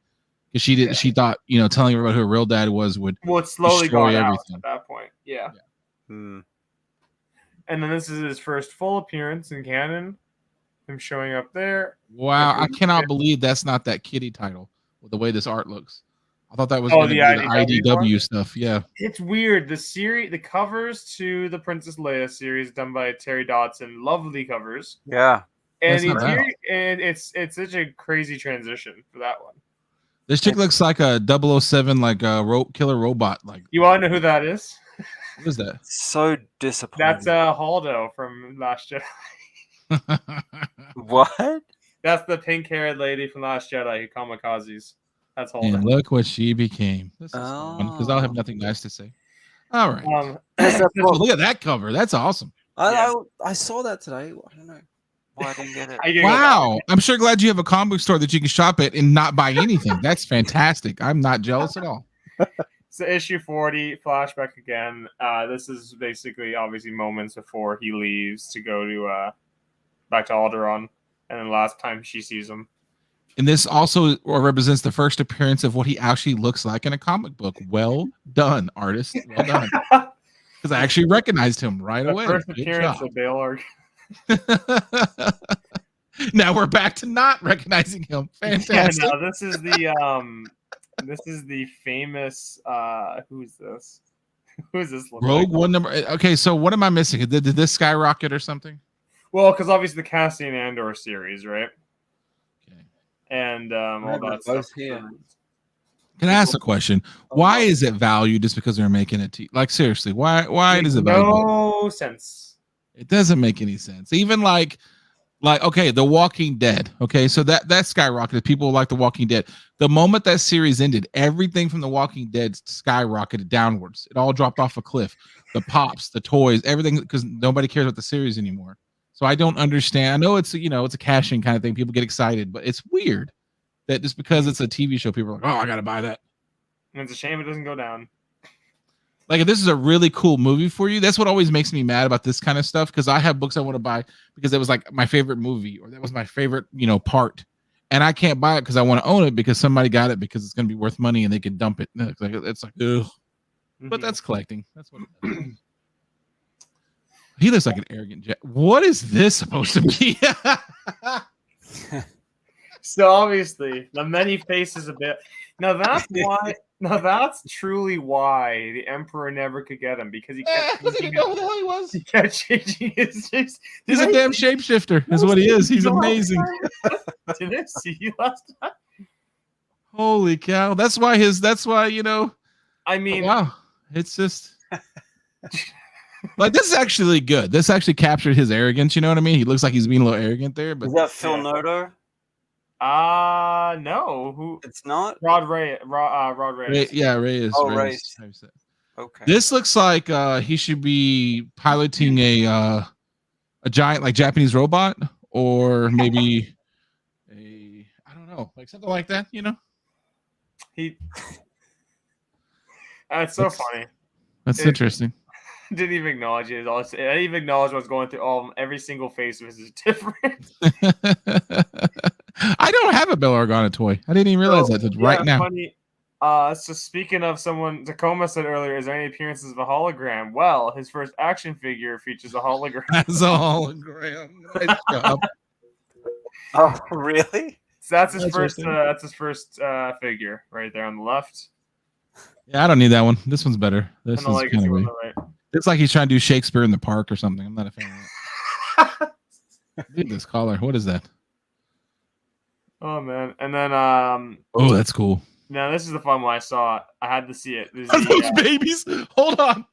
because she thought telling everybody who her real dad was would it slowly destroy got everything out at that point, yeah. And then this is his first full appearance in canon. Him showing up there. Wow, I cannot believe that's not that kitty title. With the way this art looks, I thought that was the IDW stuff. Yeah, it's weird. The covers to the Princess Leia series done by Terry Dodson, lovely covers. Yeah, and it's such a crazy transition for that one. This chick looks like a 007, like a killer robot. Like, you want to know who that is? What is that? So disappointing. That's Haldo from Last Jedi. What? That's the pink-haired lady from Last Jedi who kamikazes. That's Holden. And look what she became. This is fun because I'll have nothing nice to say. All right. Look at that cover. That's awesome. I saw that today. I don't know why I didn't get it. Wow. I'm sure glad you have a comic book store that you can shop at and not buy anything. That's fantastic. I'm not jealous at all. So issue 40, flashback again. This is basically obviously moments before he leaves to go to back to Alderaan. And then last time she sees him. And this also represents the first appearance of what he actually looks like in a comic book. Well done, artist. Well done. Because I actually recognized him right away. First appearance of Bail Organa. Now we're back to not recognizing him. Fantastic. Yeah, no, this is the This is the famous. Who's this? Who's this? Rogue One number. Okay, so what am I missing? Did this skyrocket or something? Well, because obviously the Cassian Andor series, right? Okay. And all that stuff. Here. Can I ask a question? Why is it valued just because they're making it? Like seriously, why does it value? No sense. It doesn't make any sense. Even like okay, The Walking Dead. Okay, so that skyrocketed. People like The Walking Dead. The moment that series ended, everything from The Walking Dead skyrocketed downwards. It all dropped off a cliff. The pops, the toys, everything, because nobody cares about the series anymore. So I don't understand. I know it's it's a cash-in kind of thing. People get excited, but it's weird that just because it's a TV show, people are like, oh, I gotta buy that. And it's a shame it doesn't go down. Like if this is a really cool movie for you, that's what always makes me mad about this kind of stuff. Because I have books I want to buy because it was like my favorite movie or that was my favorite, part, and I can't buy it because I want to own it because somebody got it because it's going to be worth money and they can dump it. It's like ugh. Mm-hmm. But that's collecting. That's what it is. He looks like an arrogant jet. What is this supposed to be? So obviously the many faces a bit. Now that's why. Now that's truly why the Emperor never could get him because he kept. Doesn't even know who the hell he was. He kept changing his face. He's a damn shapeshifter. Is what he is. He's amazing. Did I see you last time? Holy cow! That's why I mean, wow. It's just like this is actually good. This actually captured his arrogance. You know what I mean? He looks like he's being a little arrogant there. But is that Phil Noto? No. Who? It's not Rod Reyes. Ray is. Oh, Reyes. Okay. This looks like he should be piloting a giant like Japanese robot, or maybe I don't know, like something like that. It's so funny. That's interesting. Didn't even acknowledge it. I didn't even acknowledge what's going through all of them. Every single face of his is different. I don't have a Bail Organa toy. I didn't even realize that right now. Funny. So speaking of someone, Tacoma said earlier, is there any appearances of a hologram? Well, his first action figure features a hologram. That's a hologram. Nice job. Oh, really? So that's his first. That's his first figure right there on the left. Yeah, I don't need that one. This one's better. This is like kind of weird. right. It's like he's trying to do Shakespeare in the Park or something. I'm not a fan of it. Look at this collar. What is that? Oh man! And then oh, that's cool. Now this is the fun one I saw. I had to see it. Are those babies? Hold on.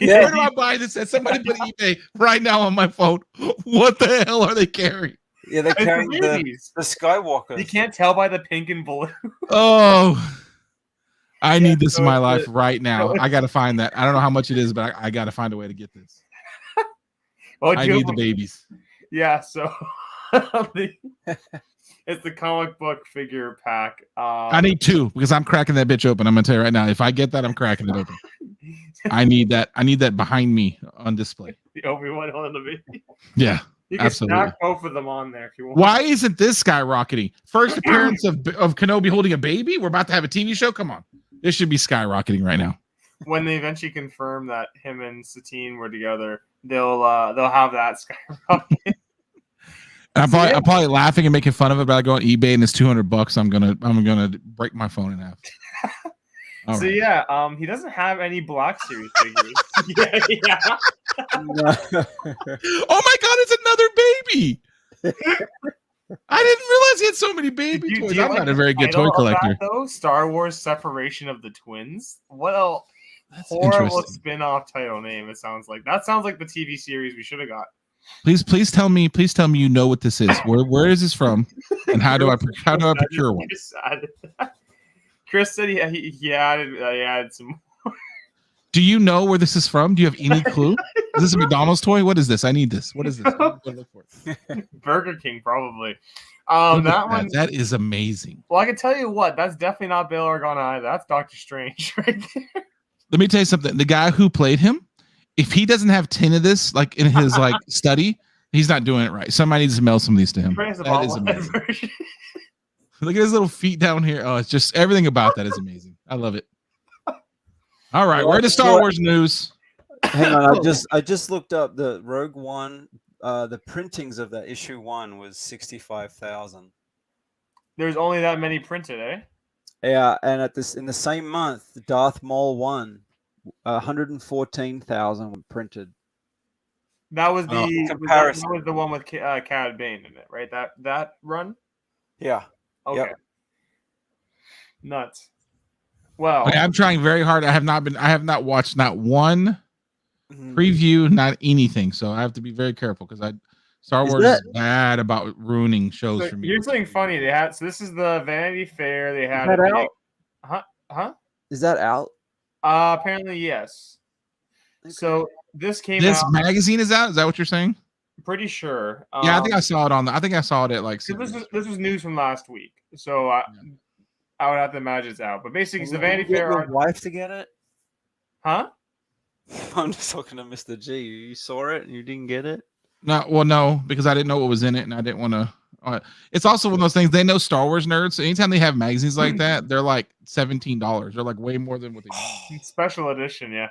Yeah. Where do I buy this at? Somebody put eBay right now on my phone. What the hell are they carrying? Yeah, they're carrying the Skywalker. You can't tell by the pink and blue. Oh, I need this in my life right now. I got to find that. I don't know how much it is, but I got to find a way to get this. I need the babies. Yeah, so it's the comic book figure pack. I need two because I'm cracking that bitch open. I'm gonna tell you right now. If I get that, I'm cracking it open. I need that. I need that behind me on display. The Obi-Wan on the baby. Yeah, you can absolutely. stack both of them on there if you want. Why isn't this skyrocketing? First appearance of Kenobi holding a baby. We're about to have a TV show. Come on, this should be skyrocketing right now. When they eventually confirm that him and Satine were together, they'll have that skyrocket. I'm probably laughing and making fun of it, but I go on eBay and it's $200. I'm gonna break my phone in half. Yeah, he doesn't have any Black Series figures. yeah. Oh my God, it's another baby. I didn't realize he had so many baby toys. I'm not a very good toy collector. Though Star Wars Separation of the Twins. What a horrible spin-off title name it sounds like. That sounds like the TV series we should have got. Please tell me you know what this is. Where is this from? And how do I procure one? Chris said he added some more. Do you know where this is from? Do you have any clue? Is this a McDonald's toy? What is this? I need this. What is this? I'm gonna look for it. Burger King, probably. That is amazing. Well, I can tell you what, that's definitely not Bail Organa either. That's Doctor Strange right there. Let me tell you something. The guy who played him, if he doesn't have 10 of this, like in his like study, he's not doing it right. Somebody needs to mail some of these to him. That is amazing. Look at his little feet down here. Oh, it's just everything about that is amazing. I love it. All right, we're to Star Wars news. Hang on, I just looked up the Rogue One. The printings of that issue 1 was 65,000. There's only that many printed, eh? Yeah, and in the same month, Darth Maul 1, 114,000 were printed. That was the comparison. that was the one with Cad Bane in it, right? That run. Yeah. Okay. Yep. Nuts. Well, okay, I'm trying very hard. I have not watched not one preview, not anything. So I have to be very careful because Star Wars is bad about ruining shows for me. Here's something funny. They had this is the Vanity Fair. They had Is that out? Huh? Is that out? Apparently yes. Okay. So this came out. This magazine is out. Is that what you're saying? Pretty sure. Yeah, I think I saw it on. I think I saw it at like. This was news from last week, so I would have to imagine it's out. But basically, it's the Vanity Fair. Your wife to get it? Huh? I'm just talking to Mr. G. You saw it and you didn't get it? No, because I didn't know what was in it, and I didn't want to. It's also one of those things. They know Star Wars nerds, so anytime they have magazines like that, they're like $17. They're like way more than what they. Special edition, yeah.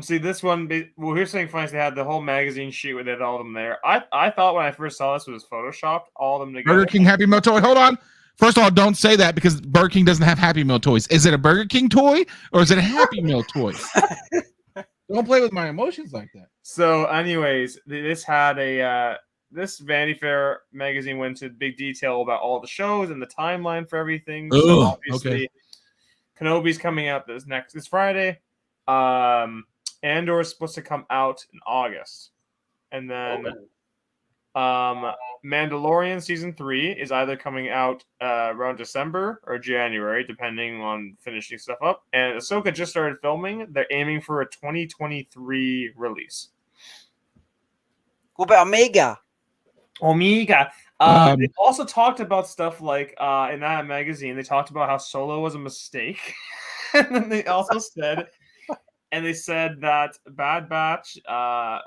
See this one. Well, here's something funny. They had the whole magazine sheet with all of them there. I thought when I first saw this was photoshopped, all of them together. Burger King Happy Meal toy. Hold on. First of all, don't say that because Burger King doesn't have Happy Meal toys. Is it a Burger King toy or is it a Happy Meal toy? Don't play with my emotions like that. So, anyways, this had this Vanity Fair magazine went into big detail about all the shows and the timeline for everything. So obviously, Kenobi's coming out this Friday. Andor is supposed to come out in August, and then Mandalorian season 3 is either coming out around December or January, depending on finishing stuff up. And Ahsoka just started filming. They're aiming for a 2023 release. What about Omega? They also talked about stuff like in that magazine. They talked about how Solo was a mistake, and then they also said. And they said that Bad Batch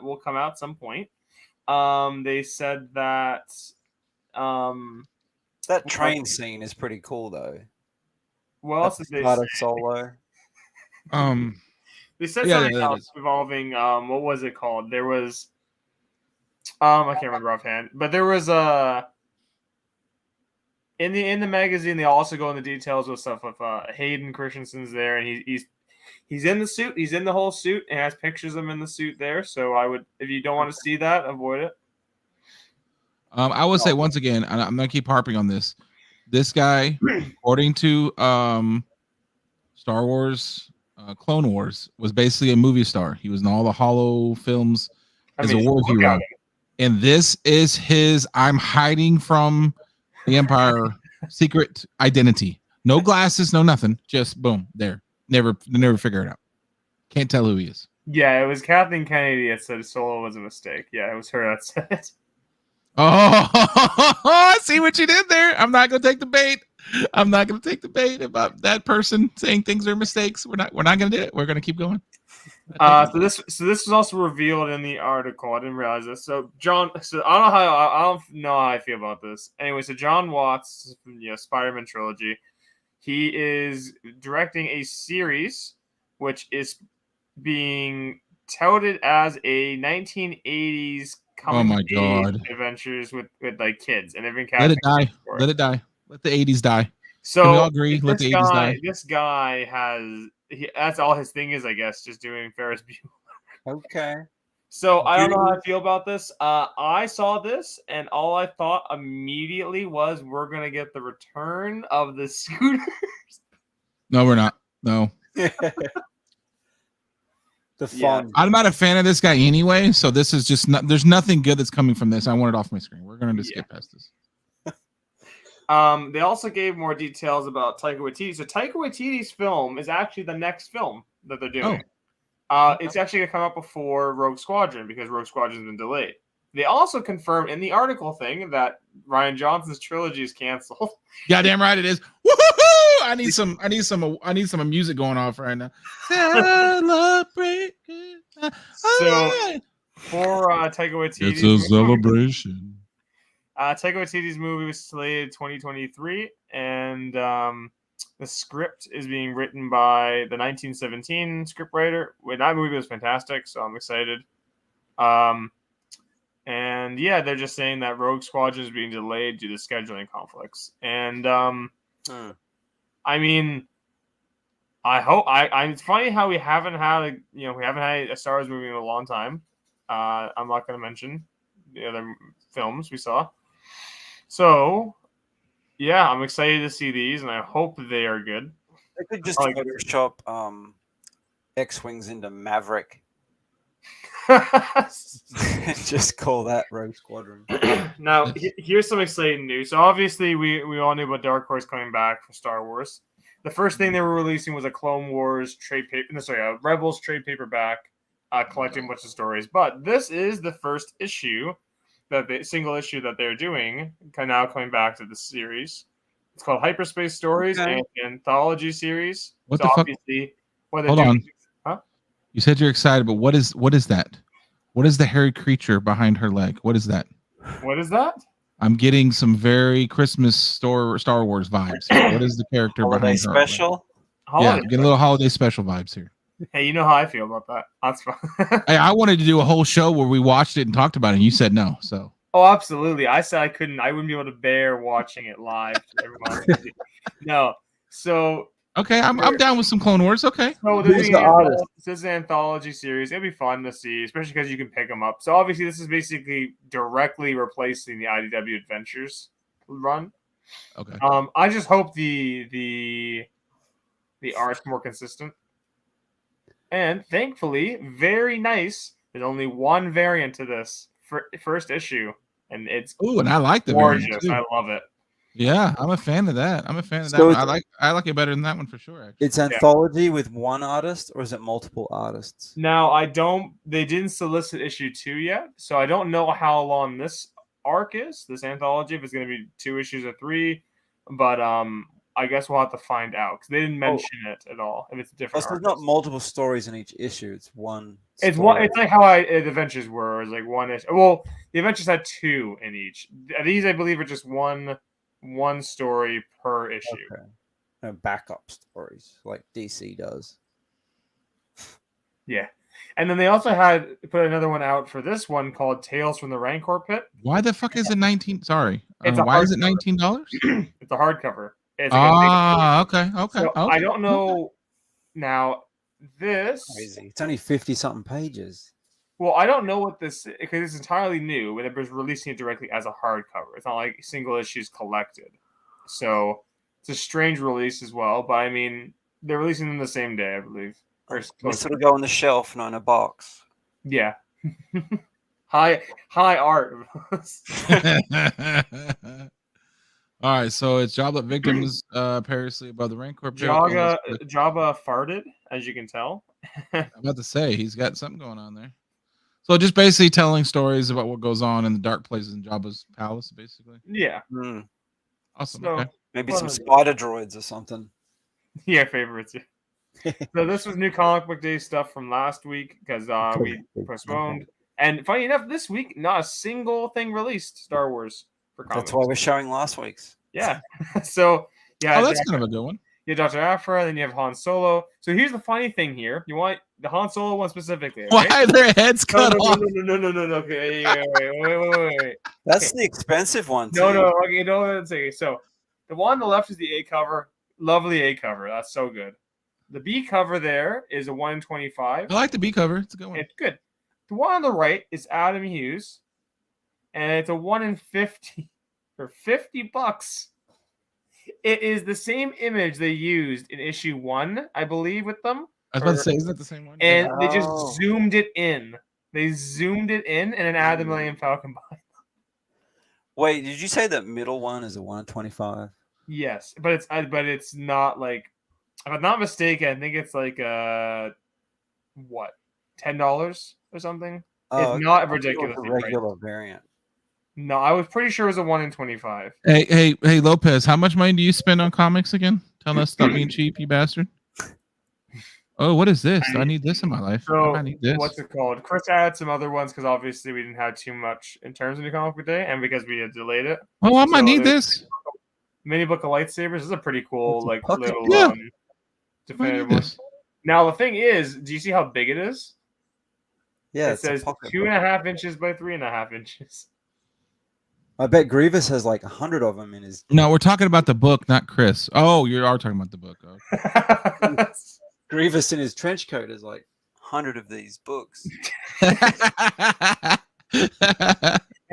will come out at some point. They said that that train scene is pretty cool, though. What else did they say? Solo. They said something else involving what was it called? There was I can't remember offhand, but there was in the magazine. They also go into details with stuff with Hayden Christensen's there, and he's in the suit. He's in the whole suit and has pictures of him in the suit there. So I would, if you don't want to see that, avoid it. I would say once again, I'm going to keep harping on this. This guy, according to Star Wars, Clone Wars, was basically a movie star. He was in all the Holo films as a war hero. And this is his I'm hiding from the Empire secret identity. No glasses, no nothing. Just boom, there. Never figure it out. Can't tell who he is. Yeah, it was Kathleen Kennedy that said Solo was a mistake. Yeah, it was her that said it. Oh, I see what you did there. I'm not gonna take the bait. I'm not gonna take the bait about that person saying things are mistakes. We're not gonna do it. We're gonna keep going. So this was also revealed in the article. I didn't realize this. So John, I don't know how I feel about this. Anyway, so John Watts, Spider-Man trilogy. He is directing a series which is being touted as a 1980s coming of age adventures with like kids, and they've been let it die. Let it die. Let the 80s die. So can we all agree? Let the 80s die. This guy that's all his thing is, I guess, just doing Ferris Bueller. Okay. So I don't know how I feel about this. I saw this, and all I thought immediately was we're gonna get the return of the scooters. No, we're not. No. The fun. I'm not a fan of this guy anyway, so this is just there's nothing good that's coming from this. I want it off my screen. We're gonna just skip past this. They also gave more details about Taika Waititi. So Taika Waititi's film is actually the next film that they're doing. It's actually going to come out before Rogue Squadron because Rogue Squadron's been delayed. They also confirmed in the article thing that Rian Johnson's trilogy is canceled. Goddamn right it is. Woohoo! I need some music going off right now. Celebrate. So for Taika Waititi, it's a celebration. Taika Waititi's movie was slated 2023, and the script is being written by the 1917 scriptwriter. That movie was fantastic, so I'm excited. And yeah, they're just saying that Rogue Squadron is being delayed due to scheduling conflicts. And I mean, I hope. It's funny how we haven't had a Star Wars movie in a long time. I'm not going to mention the other films we saw. So, yeah, I'm excited to see these, and I hope they are good. They could just Photoshop X-wings into Maverick. Just call that Rogue Squadron. Now, here's some exciting news. So obviously, we all knew about Dark Horse coming back for Star Wars. The first thing they were releasing was a Clone Wars trade paper. A Rebels trade paperback, collecting a bunch of stories. But this is the first issue, single issue that they're doing, now coming back to the series. It's called Hyperspace Stories and Anthology Series. What the fuck? Obviously, what they're Hold doing. on. Huh? You said you're excited, but what is that? What is the hairy creature behind her leg? What is that? What is that? I'm getting some very Christmas Star Wars vibes. What is the character Holiday behind her? special? Yeah, get a little holiday special vibes here. Hey, you know how I feel about that. That's fine. Hey, I wanted to do a whole show where we watched it and talked about it, and you said no. So. Oh, absolutely. I said I couldn't. I wouldn't be able to bear watching it live. No. So. Okay, I'm down with some Clone Wars. Okay. So this is an anthology series. It'll be fun to see, especially because you can pick them up. So obviously, this is basically directly replacing the IDW Adventures run. Okay. I just hope the art's more consistent. And thankfully, very nice. There's only one variant to this first issue, and it's and I like the gorgeous. I love it. Yeah, I'm a fan of that. So I like it better than that one for sure. Actually. It's anthology with one artist, or is it multiple artists? Now, they didn't solicit issue 2 yet, so I don't know how long this arc is, this anthology, if it's going to be 2 issues or 3, but I guess we'll have to find out, because they didn't mention it at all, if it's a different There's not multiple stories in each issue, it's one story. It's like how the Adventures were, it was like one issue. Well, the Adventures had 2 in each. These, I believe, are just one story per issue. Okay. No backup stories like DC does. Yeah. And then they also put another one out for this one called Tales from the Rancor Pit. Why the fuck is it 19? Sorry. Why is it $19? It's a hardcover. It's okay. So I don't know. Now, this... Crazy. It's only 50-something pages. Well, I don't know what this... Because it's entirely new, and they're releasing it directly as a hardcover. It's not like single issues collected. So, it's a strange release as well. But, I mean, they're releasing them the same day, I believe. This will go on the shelf, not in a box. Yeah. High art. All right, so it's Jabba victims perilously above the Rancor pit. Jabba farted, as you can tell. I'm about to say he's got something going on there. So just basically telling stories about what goes on in the dark places in Jabba's palace, basically. Yeah. Awesome. So, okay. Maybe some spider droids or something. Yeah, favorites. So this was new comic book day stuff from last week because we postponed. And funny enough, this week not a single thing released Star Wars for comics. That's why we're showing last week's. Yeah. So yeah. Oh, that's kind of a good one. You have Dr. Aphra, then you have Han Solo. So here's the funny thing here. You want the Han Solo one specifically. Okay? Why are their heads cut off? No. Okay, wait. That's the expensive one, too. No. Okay, let's see. So the one on the left is the A cover. Lovely A cover. That's so good. The B cover there is a 1 in 25. I like the B cover. It's a good one. It's good. The one on the right is Adam Hughes, and it's a 1 in 50 for $50. It is the same image they used in issue 1, I believe, with them. I was about to say, isn't that the same one? And they just zoomed it in. They zoomed it in and then added the Millennium Falcon behind. Wait, did you say that middle one is a 1 in 25? Yes, but it's not like, if I'm not mistaken, I think it's like $10 or something. It's not ridiculously regular variant. No, I was pretty sure it was a 1 in 25. Hey, Lopez, how much money do you spend on comics again? Tell us, stop being cheap, you bastard. Oh, what is this? I need this in my life. So, I need this. what's it called? Chris added some other ones because obviously we didn't have too much in terms of New Comic Book Day, and because we had delayed it. Oh, I might need this. Mini book of lightsabers. This is a pretty cool, little definitive one. Now the thing is, do you see how big it is? Yeah, it says 2.5 inches by 3.5 inches. I bet Grievous has like 100 of them in his. No, we're talking about the book, not Chris. Oh, you are talking about the book. Okay. Grievous in his trench coat is like 100 of these books. That's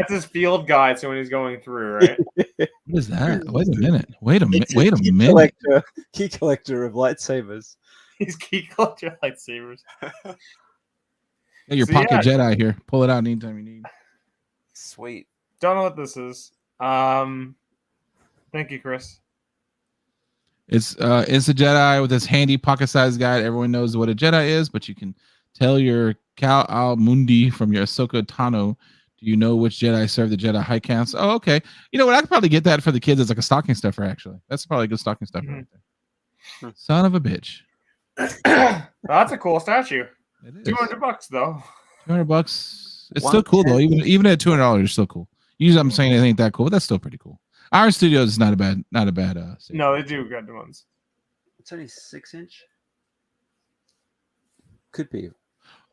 his field guide, so when he's going through, right? What is that? Wait a minute. Wait a minute. Key collector of lightsabers. He's key collector of lightsabers. Hey, your pocket Jedi here. Pull it out anytime you need. Sweet. Don't know what this is. Thank you, Chris. It's a Jedi with this handy pocket-sized guide. Everyone knows what a Jedi is, but you can tell your Cal Al Mundi from your Ahsoka Tano. Do you know which Jedi served the Jedi High Council? Oh, okay. You know what? I could probably get that for the kids as like a stocking stuffer. Actually, that's probably a good stocking stuffer right there. Son of a bitch. That's a cool statue. It is. $200 though. $200. It's still cool though. Even at $200, it's still cool. Usually, I'm saying it ain't that cool, but that's still pretty cool. Iron Studios is not a bad. No, they do good ones. It's only 6-inch. Could be.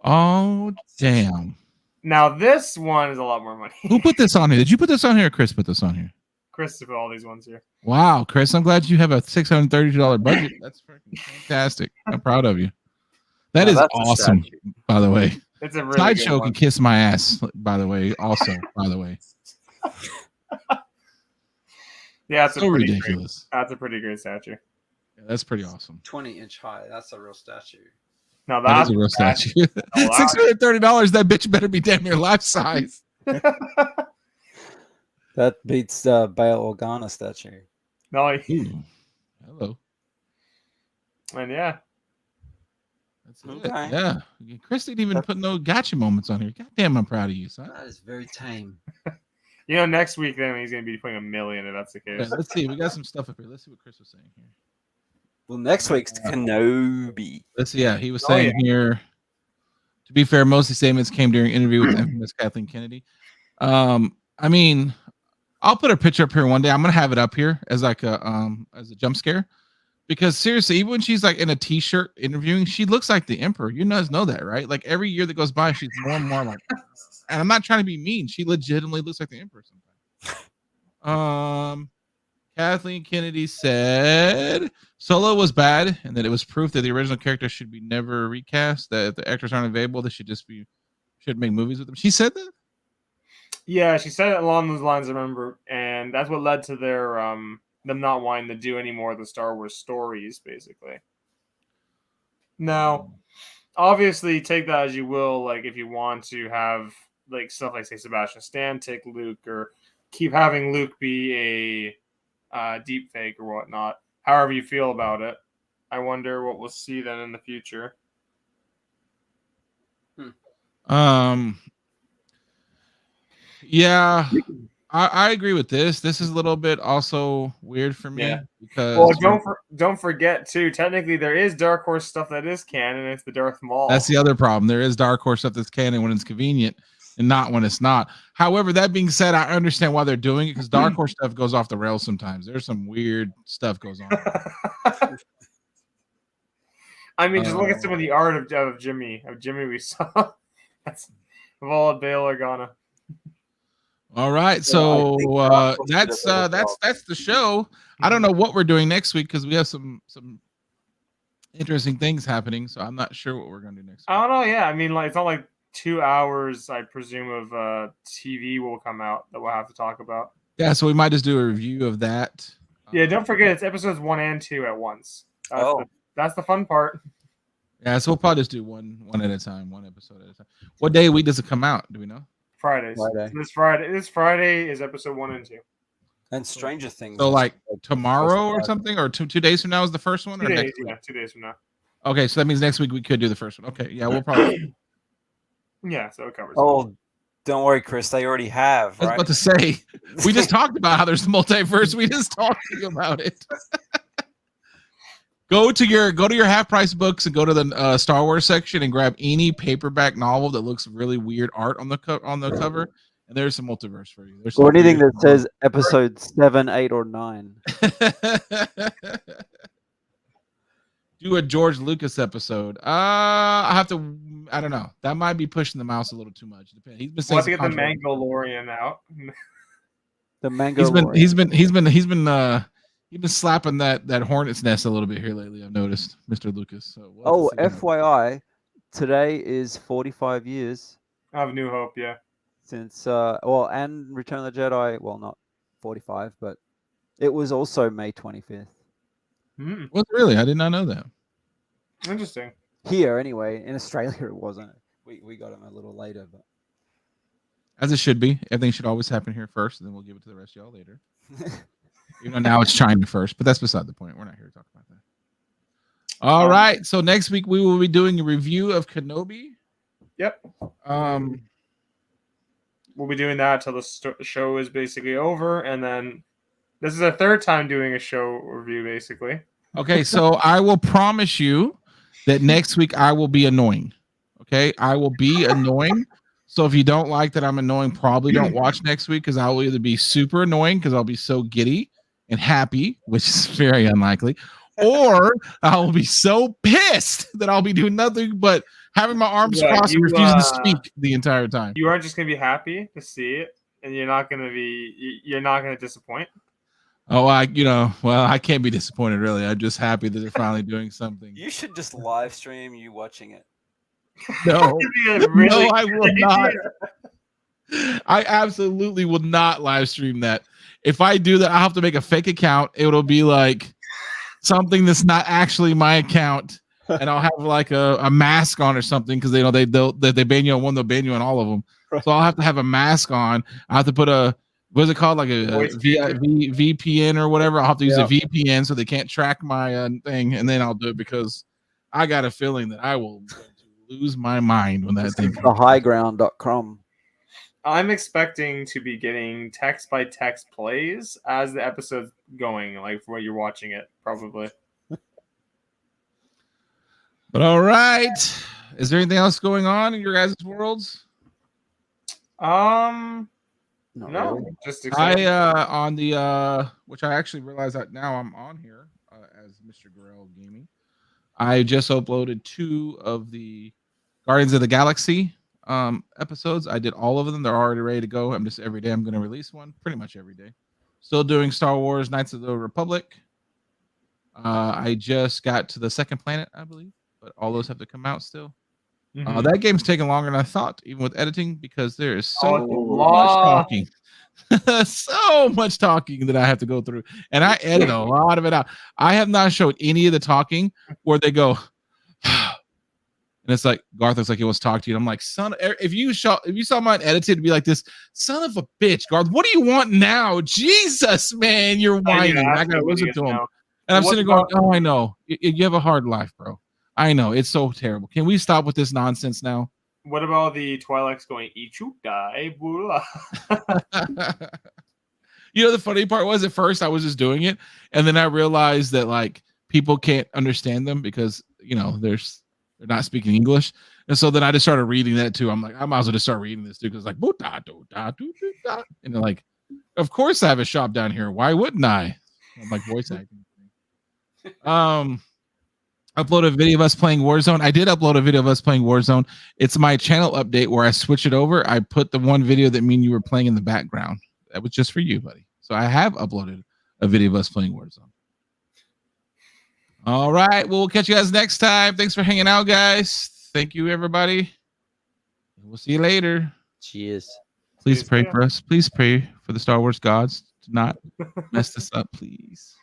Oh damn! Now this one is a lot more money. Who put this on here? Did you put this on here, or Chris put this on here? Chris put all these ones here. Wow, Chris, I'm glad you have a $632 budget. That's freaking fantastic. I'm proud of you. That is awesome, by the way. It's a really Sideshow good can kiss my ass, by the way. Also, by the way. Yeah, that's so ridiculous. That's a pretty great statue. Yeah, that's pretty awesome. 20-inch high. That's a real statue. Now that is a real statue. $630. That bitch better be damn near life size. That beats Bail Organa statue. No. Hello. And yeah. That's it. Yeah. Chris didn't even put no gotcha moments on here. God damn, I'm proud of you, son. That is very tame. You know, next week then he's gonna be putting $1 million if that's the case. Yeah, let's see. We got some stuff up here. Let's see what Chris was saying here. Well, next week's Kenobi. Let's see. Yeah, he was saying here. To be fair, most of the statements came during an interview with infamous Kathleen Kennedy. I mean, I'll put a picture up here one day. I'm gonna have it up here as like a jump scare. Because seriously, even when she's like in a t-shirt interviewing, she looks like the Emperor. You guys know that, right? Like every year that goes by, she's more and more like. And I'm not trying to be mean. She legitimately looks like the Emperor sometimes. Kathleen Kennedy said Solo was bad, and that it was proof that the original character should be never recast. That if the actors aren't available, they should make movies with them. She said that. Yeah, she said it along those lines. I remember, and that's what led to their them not wanting to do any more of the Star Wars stories, basically. Now, obviously, take that as you will. Like, if you want to have like stuff like, say, Sebastian Stan take Luke, or keep having Luke be a deep fake or whatnot. However you feel about it, I wonder what we'll see then in the future. Yeah. I agree with this. This is a little bit also weird for me because don't forget too. Technically, there is Dark Horse stuff that is canon. It's the Darth Maul. That's the other problem. There is Dark Horse stuff that's canon when it's convenient and not when it's not. However, that being said, I understand why they're doing it because Dark Horse stuff goes off the rails sometimes. There's some weird stuff goes on. I mean, just look at some of the art of Jimmy we saw. That's of all of Bail Organa. All right, so that's the show. I don't know what we're doing next week because we have some interesting things happening. So I'm not sure what we're going to do next week. I don't know. Yeah, I mean, like it's not like 2 hours, I presume, of TV will come out that we'll have to talk about. Yeah, so we might just do a review of that. Yeah, don't forget it's episodes 1 and 2 at once. That's the fun part. Yeah, so we'll probably just do one at a time, one episode at a time. What day of the week does it come out? Do we know? Fridays. This Friday is episode 1 and 2. And Stranger Things. So like tomorrow or something, or two days from now is the first one, 2 days, 2 days from now. Okay, so that means next week we could do the first one. Okay, yeah, we'll probably. Yeah, so it covers. Oh, don't worry, Chris. They already have. I was about to say we just talked about how there's multiverse. We just talked to you about it. Go to your half price books and go to the Star Wars section and grab any paperback novel that looks really weird art on the cover, and there's some multiverse for you. There's or anything that says episode 7, 8, or 9. Do a George Lucas episode. I don't know. That might be pushing the mouse a little too much. Depends. He's been saying to get the Mandalorian out. The mango. He's been slapping that hornet's nest a little bit here lately. I've noticed, Mr. Lucas. So FYI, today is 45 years. Of New Hope, yeah. Since and Return of the Jedi. Well, not 45, but it was also May 25th. Was it really? I did not know that. Interesting. Here, anyway. In Australia, it wasn't. We got him a little later, but as it should be. Everything should always happen here first, and then we'll give it to the rest of y'all later. Even though now it's China first, but that's beside the point. We're not here to talk about that. All right. So next week we will be doing a review of Kenobi. Yep. We'll be doing that till the show is basically over, and then this is our third time doing a show review, basically. Okay, so I will promise you that next week I will be annoying. Okay, I will be annoying. So if you don't like that I'm annoying, probably don't watch next week, because I will either be super annoying because I'll be so giddy and happy, which is very unlikely, or I will be so pissed that I'll be doing nothing but having my arms crossed and refusing to speak the entire time. You are just gonna be happy to see it, and you're not gonna disappoint. Oh, I can't be disappointed, really. I'm just happy that they're finally doing something. you should just live stream you watching it. No, no, I will not. I absolutely will not live stream that. If I do that, I'll have to make a fake account. It'll be like something that's not actually my account, and I'll have like a mask on or something, because they ban you on one, they'll ban you on all of them. So I'll have to have a mask on. I have to put what's it called, like a VPN or whatever. I'll have to use a VPN so they can't track my thing, and then I'll do it, because I got a feeling that I will lose my mind when that thing. Thehighground.com. I'm expecting to be getting text by text plays as the episode's going, like for what you're watching it, probably. But all right, is there anything else going on in your guys' worlds? No, really. just excited. On the which I actually realize that now I'm on here as MrGarrell Gaming. I just uploaded 2 of the Guardians of the Galaxy episodes. I did all of them. They're already ready to go. I'm just every day I'm going to release one, pretty much every day. Still doing Star Wars Knights of the Republic. I just got to the second planet, I believe, but all those have to come out still. That game's taking longer than I thought, even with editing, because there is so much talking. So much talking that I have to go through, and I edit a lot of it out. I have not showed any of the talking where they go and it's like Garth looks like he wants to talk to you, and I'm like, son, if you saw mine edited, it'd be like this. Son of a bitch, Garth, what do you want now? Jesus, man, you're whining. I gotta listen to him. And I'm sitting going, oh, I know. You have a hard life, bro. I know. It's so terrible. Can we stop with this nonsense now? What about the Twi'leks going, Ichu Dai Bula? You know, the funny part was, at first I was just doing it, and then I realized that like people can't understand them because, you know, they're not speaking English. And so then I just started reading that too. I'm like, I might as well just start reading this too, because like, and they're like, of course I have a shop down here. Why wouldn't I? I'm like voice acting. Upload a video of us playing Warzone. I did upload a video of us playing Warzone. It's my channel update where I switch it over. I put the one video that me and you were playing in the background. That was just for you, buddy. So I have uploaded a video of us playing Warzone. All right. Well, we'll catch you guys next time. Thanks for hanging out, guys. Thank you, everybody. We'll see you later. Cheers. Please pray for us. Please pray for the Star Wars gods to not mess this up, please.